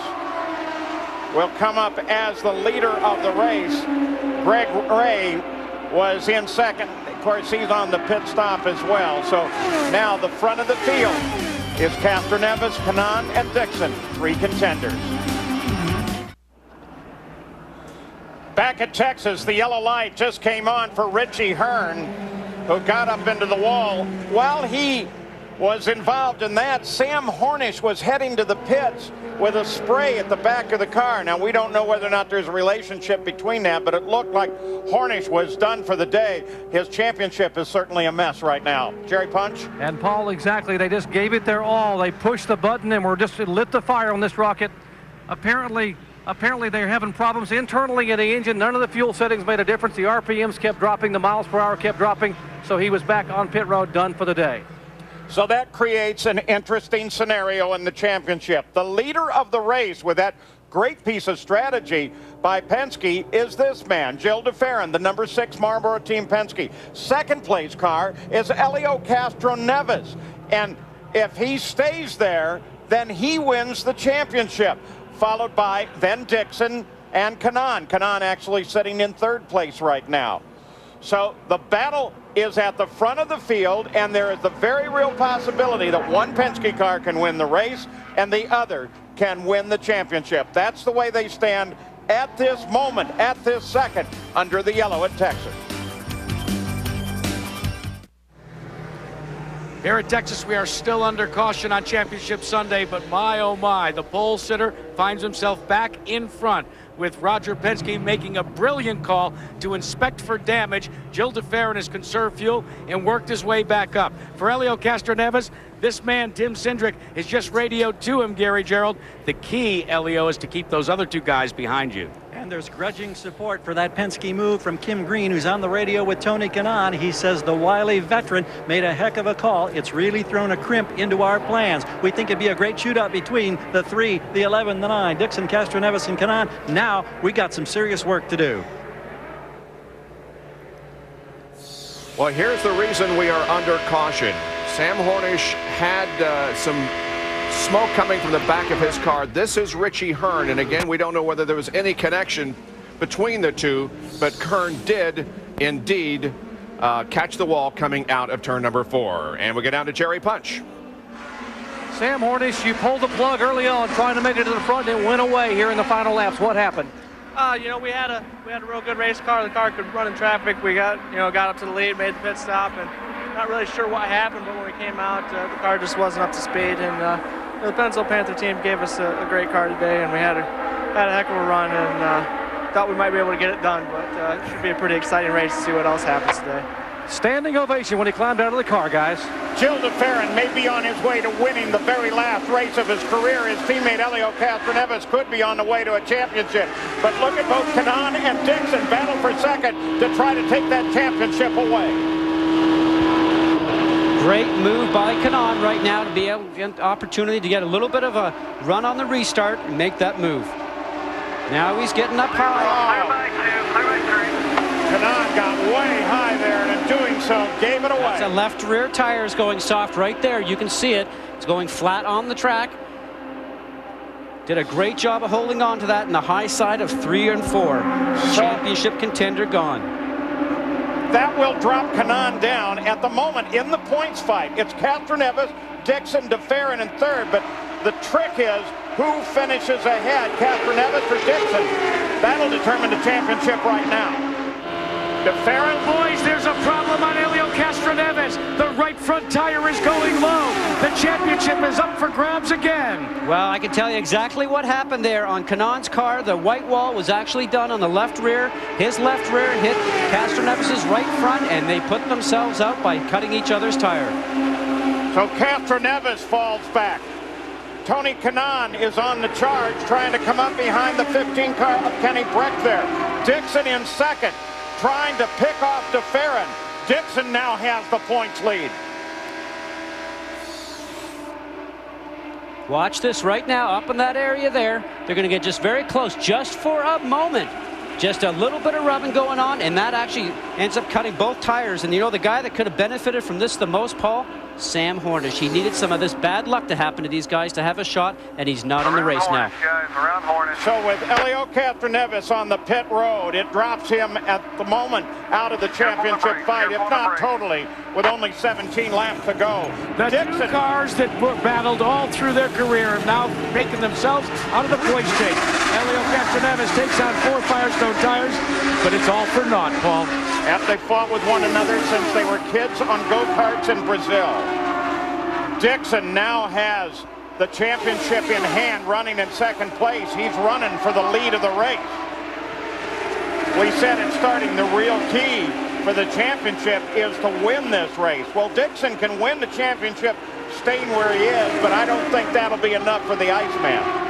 will come up as the leader of the race. Greg Ray was in second. Of course, he's on the pit stop as well. So now the front of the field is Castroneves, Kanaan, and Dixon, 3 contenders. Back at Texas, the yellow light just came on for Richie Hearn, who got up into the wall. While he was involved in that, Sam Hornish was heading to the pits with a spray at the back of the car. Now, we don't know whether or not there's a relationship between that, but it looked like Hornish was done for the day. His championship is certainly a mess right now. Jerry Punch? And Paul, exactly. They just gave it their all. They pushed the button and were just lit the fire on this rocket. Apparently they're having problems internally in the engine. None of the fuel settings made a difference. The RPMs kept dropping. The miles per hour kept dropping. So he was back on pit road, done for the day. So that creates an interesting scenario in the championship. The leader of the race with that great piece of strategy by Penske is this man, Gil DeFerrin, the number 6 Marlboro Team Penske. Second place car is Elio Castroneves. And if he stays there, then he wins the championship, followed by then Dixon and Kanaan. Kanaan actually sitting in 3rd place right now. So the battle is at the front of the field, and there is the very real possibility that one Penske car can win the race and the other can win the championship. That's the way they stand at this moment, at this second, under the yellow at Texas. Here at Texas, we are still under caution on Championship Sunday, but my, oh my, the pole sitter finds himself back in front with Roger Penske making a brilliant call to inspect for damage. Gil DeFerrin has conserved fuel and worked his way back up. For Elio Castroneves, this man, Tim Cindric, has just radioed to him, Gary Gerald. The key, Elio, is to keep those other 2 guys behind you. And there's grudging support for that Penske move from Kim Green, who's on the radio with Tony Kanaan. He says the wily veteran made a heck of a call. It's really thrown a crimp into our plans. We think it'd be a great shootout between the 3, the 11, the 9, Dixon, Castroneves, and Kanaan. Now we got some serious work to do. Well, here's the reason we are under caution. Sam Hornish had some smoke coming from the back of his car. This is Richie Hearn, and again, we don't know whether there was any connection between the two, but Hearn did indeed catch the wall coming out of turn number 4. And we get down to Jerry Punch. Sam Hornish, you pulled the plug early on, trying to make it to the front, and it went away here in the final laps. What happened? You know, we had a real good race car. The car could run in traffic. We got up to the lead, made the pit stop, and not really sure what happened. But when we came out, the car just wasn't up to speed. And the Pencil Panther team gave us a great car today, and we had a heck of a run, and thought we might be able to get it done. But it should be a pretty exciting race to see what else happens today. Standing ovation when he climbed out of the car, guys. Gil DeFerrin may be on his way to winning the very last race of his career. His teammate Helio Castroneves could be on the way to a championship. But look at both Kanaan and Dixon battle for second to try to take that championship away. Great move by Kanaan right now to be able to get an opportunity to get a little bit of a run on the restart and make that move. Now he's getting up high. Kanaan got way high there, and in doing so, gave it away. That's a left rear tire is going soft right there. You can see it. It's going flat on the track. Did a great job of holding on to that in the high side of 3 and 4. Championship contender gone. That will drop Kanaan down at the moment in the points fight. It's Castroneves, Dixon, DeFerrin in third, but the trick is who finishes ahead, Castroneves or Dixon. That'll determine the championship right now. DeFerrin. Boys, there's a problem on Helio Castroneves. The right front tire is going low. The championship is up for grabs again. Well, I can tell you exactly what happened there on Kanaan's car. The white wall was actually done on the left rear. His left rear hit Castroneves' right front, and they put themselves out by cutting each other's tire. So Castroneves falls back. Tony Kanaan is on the charge, trying to come up behind the 15 car of Kenny Breck there. Dixon in second, trying to pick off DeFerrin. Dixon now has the points lead. Watch this right now, up in that area there. They're going to get just very close, just for a moment. Just a little bit of rubbing going on, and that actually ends up cutting both tires. And you know, the guy that could have benefited from this the most, Paul? Sam Hornish. He needed some of this bad luck to happen to these guys to have a shot, and he's not in the race now. So with Helio Castroneves on the pit road, it drops him at the moment out of the championship fight, if not totally, with only 17 laps to go. The two cars that were battled all through their career are now making themselves out of the points chase. Helio Castroneves takes on 4 Firestone tires, but it's all for naught, Paul. After they fought with one another since they were kids on go-karts in Brazil. Dixon now has the championship in hand, running in second place. He's running for the lead of the race. We said at starting, the real key for the championship is to win this race. Well, Dixon can win the championship staying where he is, but I don't think that'll be enough for the Iceman.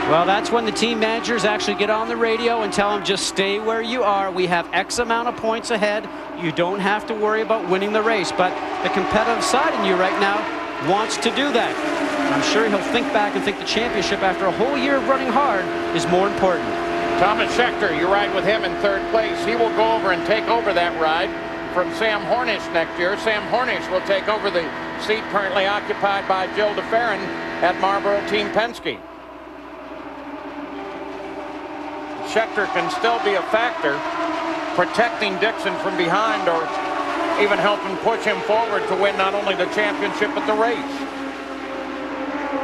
Well, that's when the team managers actually get on the radio and tell them, just stay where you are. We have X amount of points ahead. You don't have to worry about winning the race. But the competitive side in you right now wants to do that. I'm sure he'll think back and think the championship after a whole year of running hard is more important. Thomas Schechter, you ride with him in third place. He will go over and take over that ride from Sam Hornish next year. Sam Hornish will take over the seat currently occupied by Gil DeFerrin at Marlboro Team Penske. Schechter can still be a factor, protecting Dixon from behind or even helping push him forward to win not only the championship but the race.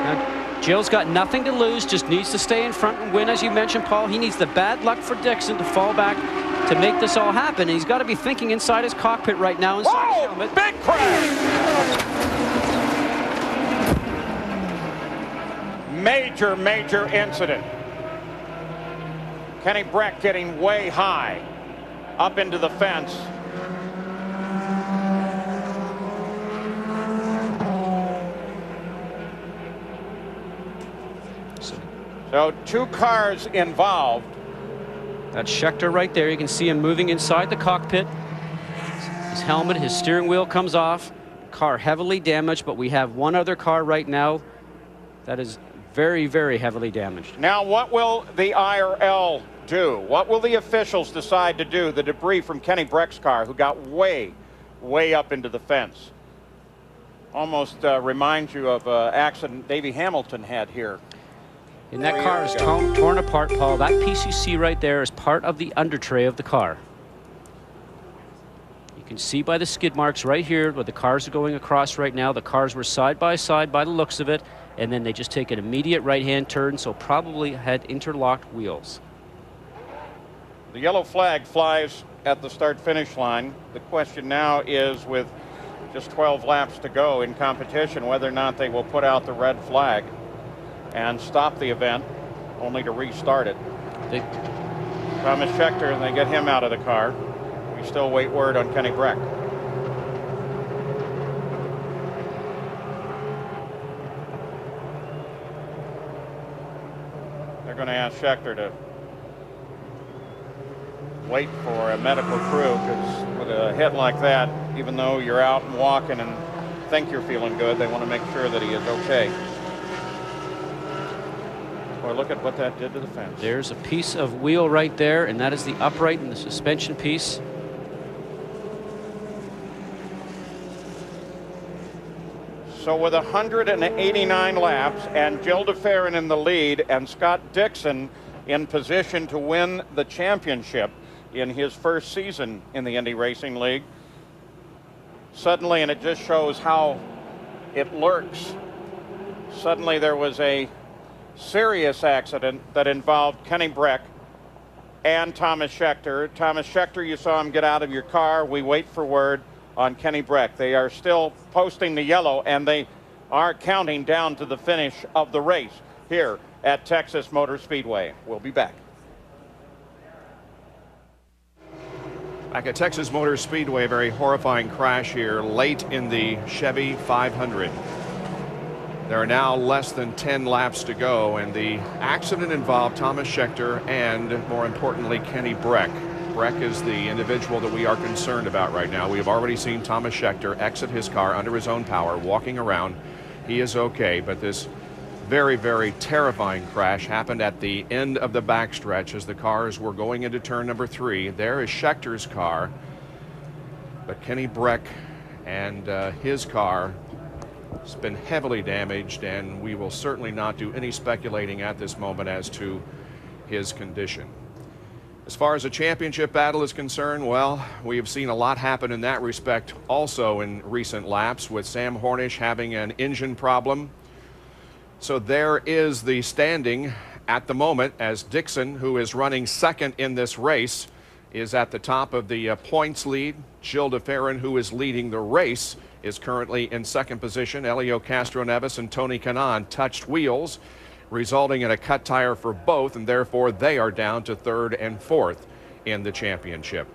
Now, Gil's got nothing to lose, just needs to stay in front and win, as you mentioned, Paul. He needs the bad luck for Dixon to fall back to make this all happen. And he's got to be thinking inside his cockpit right now, inside his helmet. Big crash! Major incident. Kenny Breck getting way high up into the fence. So 2 cars involved. That's Schechter right there. You can see him moving inside the cockpit. His helmet, his steering wheel comes off. Car heavily damaged, but we have one other car right now that is very, very heavily damaged. Now, what will the IRL do? What will the officials decide to do? The debris from Kenny Breck's car, who got way up into the fence. Almost reminds you of an accident Davey Hamilton had here. And that car is torn apart, Paul. That piece you see right there is part of the under tray of the car. You can see by the skid marks right here where the cars are going across right now. The cars were side by side by the looks of it, and then they just take an immediate right-hand turn, so probably had interlocked wheels. The yellow flag flies at the start-finish line. The question now is, with just 12 laps to go in competition, whether or not they will put out the red flag and stop the event, only to restart it. Thomas Scheckter, and they get him out of the car. We still wait word on Kenny Breck. They're going to ask Scheckter to wait for a medical crew, because with a hit like that, even though you're out and walking and think you're feeling good, they want to make sure that he is okay. Boy, look at what that did to the fence. There's a piece of wheel right there, and that is the upright and the suspension piece. So with 189 laps and Gil DeFerrin in the lead and Scott Dixon in position to win the championship in his first season in the Indy Racing League, suddenly, and it just shows how it lurks, suddenly there was a serious accident that involved Kenny Breck and Thomas Scheckter. Thomas Scheckter, you saw him get out of your car. We wait for word on Kenny Breck. They are still posting the yellow, and they are counting down to the finish of the race here at Texas Motor Speedway. We'll be back. Back at Texas Motor Speedway, a very horrifying crash here late in the Chevy 500. There are now less than 10 laps to go, and the accident involved Thomas Scheckter and, more importantly, Kenny Breck. Breck is the individual that we are concerned about right now. We have already seen Thomas Scheckter exit his car under his own power, walking around. He is okay, but this very, very terrifying crash happened at the end of the backstretch as the cars were going into turn number 3. There is Schecter's car, but Kenny Breck and his car has been heavily damaged, and we will certainly not do any speculating at this moment as to his condition. As far as a championship battle is concerned, well, we have seen a lot happen in that respect also in recent laps, with Sam Hornish having an engine problem. So there is the standing at the moment, as Dixon, who is running second in this race, is at the top of the points lead. Gil DeFerrin, who is leading the race, is currently in second position. Helio Castroneves and Tony Kanaan touched wheels, resulting in a cut tire for both, and therefore they are down to third and fourth in the championship.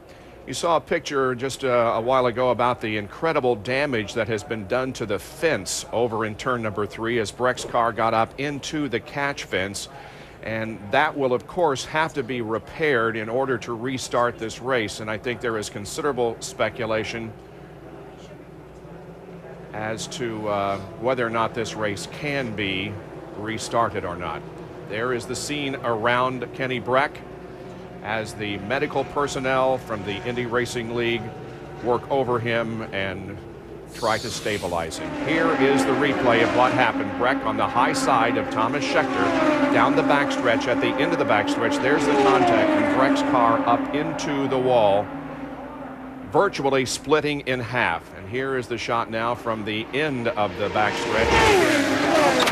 You saw a picture just a while ago about the incredible damage that has been done to the fence over in turn number 3 as Breck's car got up into the catch fence. And that will, of course, have to be repaired in order to restart this race. And I think there is considerable speculation as to whether or not this race can be restarted or not. There is the scene around Kenny Breck as the medical personnel from the Indy Racing League work over him and try to stabilize him. Here is the replay of what happened. Breck on the high side of Thomas Scheckter down the backstretch. At the end of the backstretch, there's the contact, and Breck's car up into the wall, virtually splitting in half. And here is the shot now from the end of the backstretch.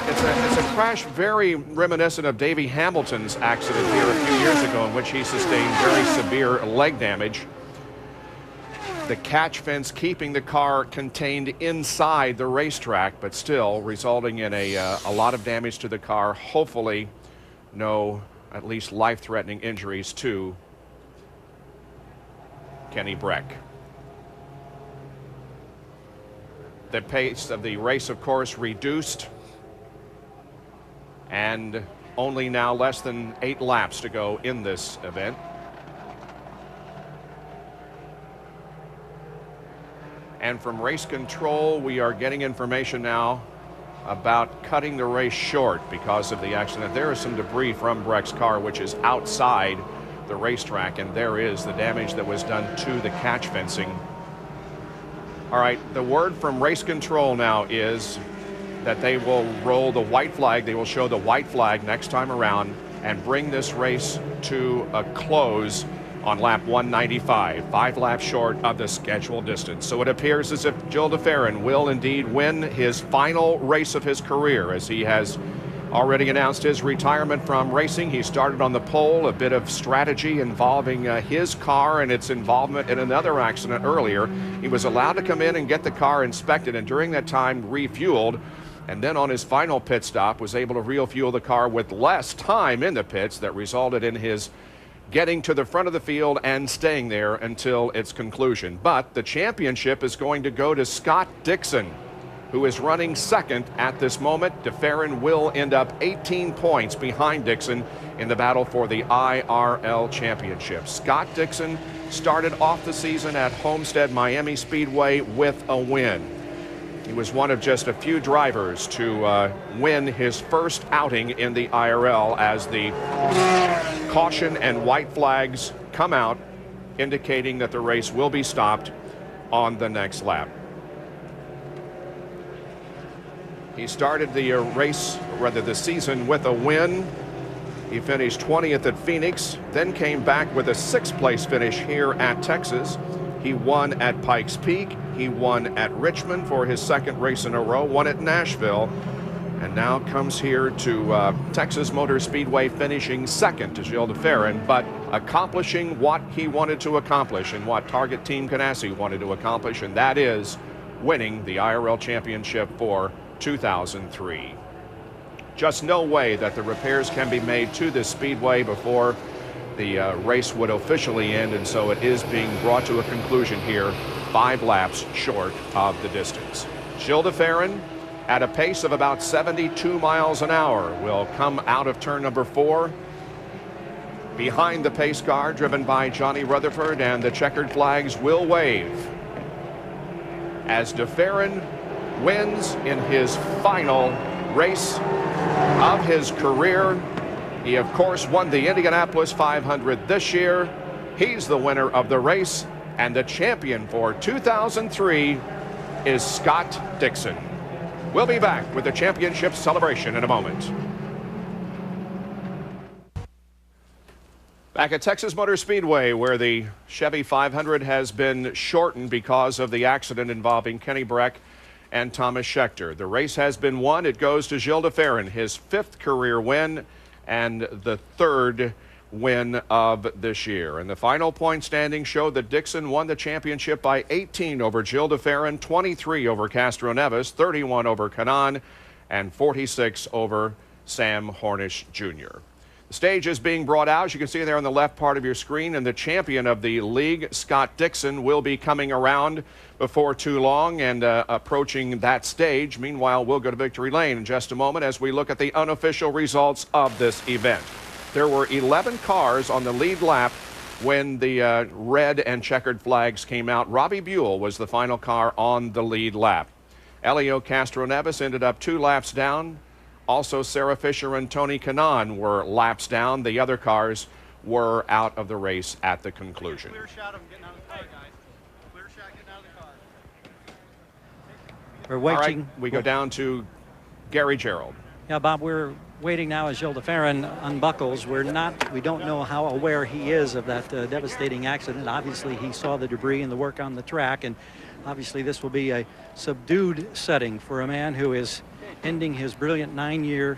It's a crash very reminiscent of Davey Hamilton's accident here a few years ago, in which he sustained very severe leg damage. The catch fence keeping the car contained inside the racetrack, but still resulting in a lot of damage to the car. Hopefully no, at least life-threatening injuries to Kenny Breck. The pace of the race, of course, reduced, and only now less than 8 laps to go in this event. And from race control, we are getting information now about cutting the race short because of the accident. There is some debris from Breck's car which is outside the racetrack, and there is the damage that was done to the catch fencing. All right, the word from race control now is that they will roll the white flag. They will show the white flag next time around and bring this race to a close on lap 195, 5 laps short of the scheduled distance. So it appears as if Gil de Ferran will indeed win his final race of his career, as he has already announced his retirement from racing. He started on the pole, a bit of strategy involving his car and its involvement in another accident earlier. He was allowed to come in and get the car inspected, and during that time refueled, and then on his final pit stop was able to refuel the car with less time in the pits. That resulted in his getting to the front of the field and staying there until its conclusion. But the championship is going to go to Scott Dixon, who is running second at this moment. De Ferran will end up 18 points behind Dixon in the battle for the IRL championship. Scott Dixon started off the season at Homestead Miami Speedway with a win. He was one of just a few drivers to win his first outing in the IRL, as the caution and white flags come out, indicating that the race will be stopped on the next lap. He started the race, or rather the season, with a win. He finished 20th at Phoenix, then came back with a 6th place finish here at Texas. He won at Pikes Peak. He won at Richmond for his 2nd race in a row, won at Nashville, and now comes here to Texas Motor Speedway, finishing 2nd to Gil de Ferran, but accomplishing what he wanted to accomplish and what Target Team Ganassi wanted to accomplish, and that is winning the IRL championship for 2003. Just no way that the repairs can be made to this speedway before the race would officially end, and so it is being brought to a conclusion here, 5 laps short of the distance. Gil de Ferran, at a pace of about 72 miles an hour, will come out of turn number 4 behind the pace car driven by Johnny Rutherford, and the checkered flags will wave as de Ferran wins in his final race of his career. He, of course, won the Indianapolis 500 this year. He's the winner of the race, and the champion for 2003 is Scott Dixon. We'll be back with the championship celebration in a moment. Back at Texas Motor Speedway, where the Chevy 500 has been shortened because of the accident involving Kenny Breck and Thomas Schechter. The race has been won. It goes to Gil de Ferran, his 5th career win and the 3rd win of this year. And the final point standing showed that Dixon won the championship by 18 over Gil de Ferran, 23 over Castro Neves, 31 over Kanaan, and 46 over Sam Hornish Jr. The stage is being brought out, as you can see there on the left part of your screen, and the champion of the league, Scott Dixon, will be coming around before too long and approaching that stage. Meanwhile, we'll go to victory lane in just a moment as we look at the unofficial results of this event. There were 11 cars on the lead lap when the red and checkered flags came out. Robbie Buell was the final car on the lead lap. Elio Castro Neves ended up 2 laps down. Also, Sarah Fisher and Tony Kanaan were laps down. The other cars were out of the race at the conclusion. Clear shot of getting out of the car, guys. Clear shot getting out of the car. We're waiting. All right, we go down to Gary Gerald. Yeah, Bob, we're waiting now as Gil de Ferran unbuckles. We don't know how aware he is of that devastating accident. Obviously, he saw the debris and the work on the track, and obviously this will be a subdued setting for a man who is ending his brilliant 9-year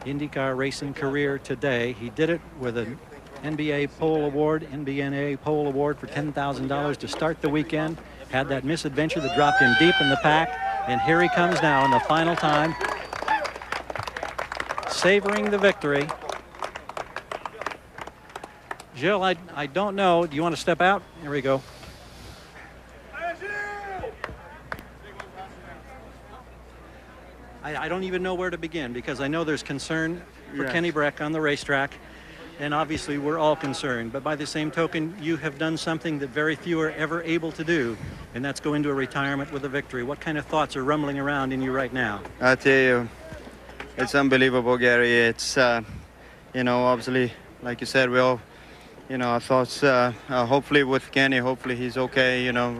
IndyCar racing career today. He did it with an NBNA pole award for $10,000 to start the weekend. Had that misadventure that dropped him deep in the pack, and here he comes now in the final time, savoring the victory. Gil, I don't know. Do you want to step out? Here we go. I don't even know where to begin, because I know there's concern for Kenny Breck on the racetrack, and obviously we're all concerned. But by the same token, you have done something that very few are ever able to do, and that's go into a retirement with a victory. What kind of thoughts are rumbling around in you right now? I tell you, it's unbelievable, Gary. It's, you know, obviously, like you said, we all you know, our thoughts. Hopefully with Kenny, hopefully he's okay. You know,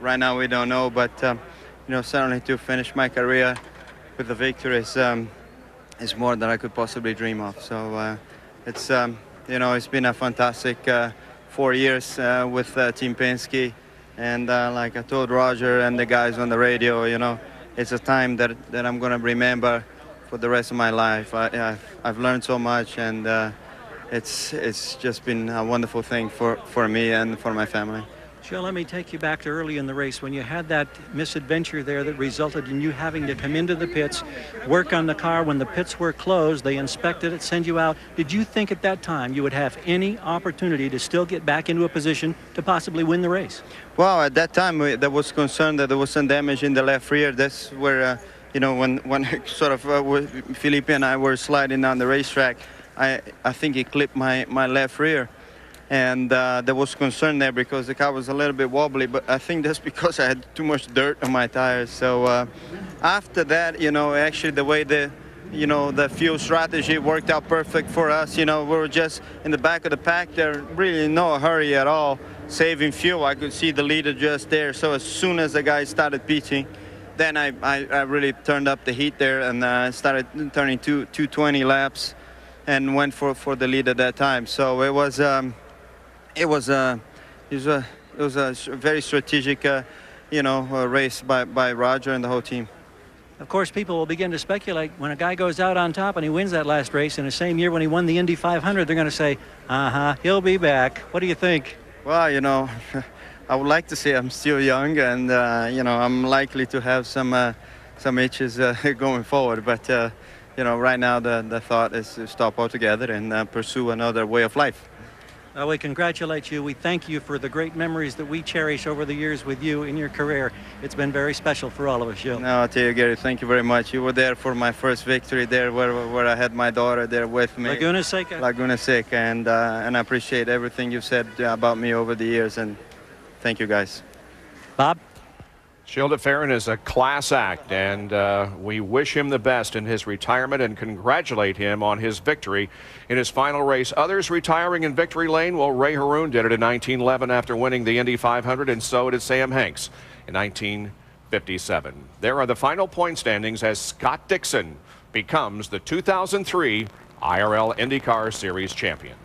right now we don't know, but you know, certainly to finish my career with a victory is more than I could possibly dream of. So it's you know, it's been a fantastic 4 years with Team Penske, and like I told Roger and the guys on the radio, you know, it's a time that I'm going to remember for the rest of my life. I've learned so much, and it's just been a wonderful thing for me and for my family. Joe, let me take you back to early in the race when you had that misadventure there that resulted in you having to come into the pits, work on the car. When the pits were closed, they inspected it, send you out. Did you think at that time you would have any opportunity to still get back into a position to possibly win the race? Well, at that time there was concern that there was some damage in the left rear. That's where you know, when sort of Felipe and I were sliding down the racetrack, I think he clipped my left rear. And there was concern there because the car was a little bit wobbly, but I think that's because I had too much dirt on my tires. So after that, you know, actually the way the fuel strategy worked out perfect for us. You know, we were just in the back of the pack there, really no hurry at all, saving fuel. I could see the leader just there. So as soon as the guys started pitching, then I really turned up the heat there and started turning 220 laps and went for the lead at that time. So it was a very strategic, you know, race by Roger and the whole team. Of course, people will begin to speculate when a guy goes out on top and he wins that last race in the same year when he won the Indy 500, they're going to say, he'll be back. What do you think? Well, you know, I would like to say I'm still young, and you know, I'm likely to have some itches going forward. But you know, right now the thought is to stop altogether and pursue another way of life. Well, we congratulate you. We thank you for the great memories that we cherish over the years with you in your career. It's been very special for all of us, Joe. No, I'll tell you, Gary, thank you very much. You were there for my first victory there where I had my daughter there with me. Laguna Seca. Laguna Seca, and I appreciate everything you've said about me over the years, and thank you, guys. Bob? Gil de Ferran is a class act, and we wish him the best in his retirement and congratulate him on his victory in his final race. Others retiring in victory lane, well, Ray Haroon did it in 1911 after winning the Indy 500, and so did Sam Hanks in 1957. There are the final point standings as Scott Dixon becomes the 2003 IRL IndyCar Series champion.